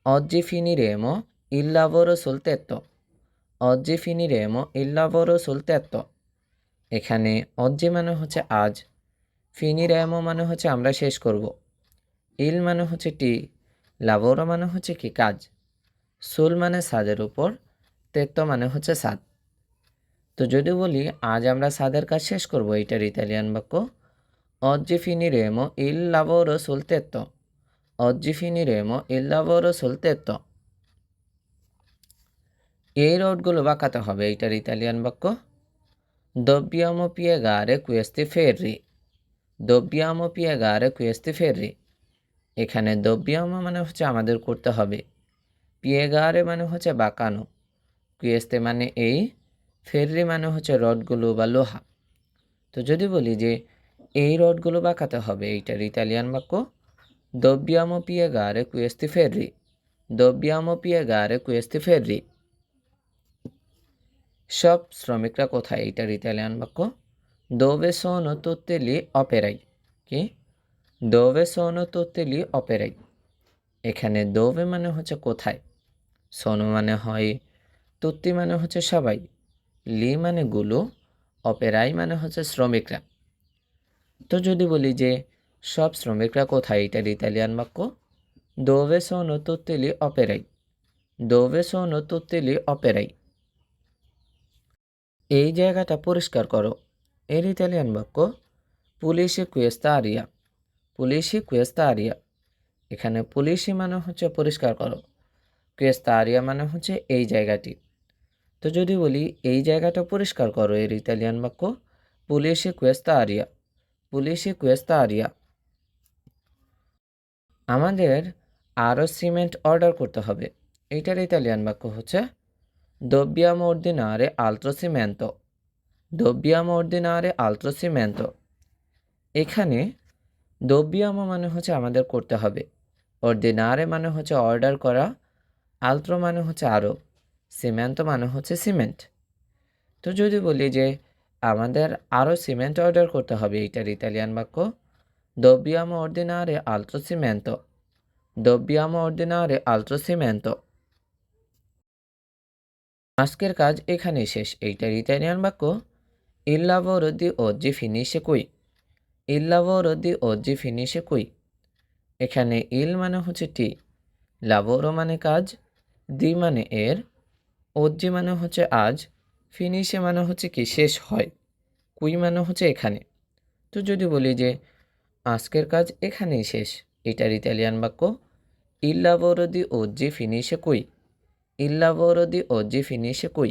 oggi finiremo il lavoro sul tetto। oggi finiremo il lavoro sul tetto। এখানে oggi মানে হচ্ছে আজ, finiremo মানে হচ্ছে আমরা শেষ করব, il মানে হচ্ছে টি, lavoro মানে হচ্ছে কি কাজ, sul মানে ছাদের উপর, tetto মানে হচ্ছে ছাদ। তো যদি বলি আজ আমরা ছাদের কাজ শেষ করব, এইটার ইতালিয়ান বাক্য oggi finiremo il lavoro sul tetto। oggi finiremo il lavoro sul tetto। এই রোডগুলো বাঁকাতে হবে, এইটার ইতালিয়ান বাক্য dobbiamo piegare questi ferri। dobbiamo piegare questi ferri। এখানে dobbiamo মানে হচ্ছে আমাদের করতে হবে, piegare মানে হচ্ছে বাঁকানো, queste মানে এই, ferri মানে হচ্ছে রডগুলো বা লোহা। তো যদি বলি যে এই রডগুলো বাঁকাতে হবে, এইটার ইতালিয়ান বাক্য dobbiamo piegare questi ferri। dobbiamo piegare questi ferri। সব শ্রমিকরা কোথায়, এইটার ইতালিয়ান বাক্য dove sono tutti gli operai। কি dove sono tutti gli operai। এখানে dove মানে হচ্ছে কোথায়, sono মানে হয়, tutti মানে হচ্ছে সবাই, লি মানে গুলো, অপেরাই মানে হচ্ছে শ্রমিকরা। তো যদি বলি যে সব শ্রমিকরা কোথায়, এটার ইতালিয়ান বাক্য dove sono tutti gli operai। dove sono tutti gli operai। এই জায়গাটা পরিষ্কার করো, এর ইতালিয়ান বাক্য পুলিশে questa aria। পুলিশি questa aria। এখানে পুলিশি মানে হচ্ছে পরিষ্কার করো, questa aria মানে হচ্ছে এই জায়গাটি। তো যদি বলি এই জায়গাটা পরিষ্কার করো, এর ইতালিয়ান বাক্য পুলিশি questa aria। পুলিশি questa aria। আমাদের আরও সিমেন্ট অর্ডার করতে হবে, এইটার ইতালিয়ান বাক্য হচ্ছে dobbiamo ordinare altro cimento। dobbiamo ordinare altro cimento। এখানে dobbiamo মানে হচ্ছে আমাদের করতে হবে, ordinare মানে হচ্ছে অর্ডার করা, altro মানে হচ্ছে আরও, cimento মানে হচ্ছে সিমেন্ট। তো যদি বলি যে আমাদের আরও সিমেন্ট অর্ডার করতে হবে, এইটার ইতালিয়ান বাক্য dobbiamo ordinare altro cimento। dobbiamo ordinare altro cimento। আজকের কাজ এখানেই শেষ, এইটার ইতালিয়ান বাক্য il lavoro di oggi finisce qui। il lavoro di oggi finisce qui। এখানে il মানে হচ্ছে টি, lavoro মানে কাজ, দি মানে এর, oggi মানে হচ্ছে আজ, ফিনিশে মানে হচ্ছে কি শেষ হয়, কুই মানে হচ্ছে এখানে। তো যদি বলি যে আজকের কাজ এখানেই শেষ, এটার ইতালিয়ান বাক্য il lavoro di oggi finisce qui। il lavoro di oggi finisce qui।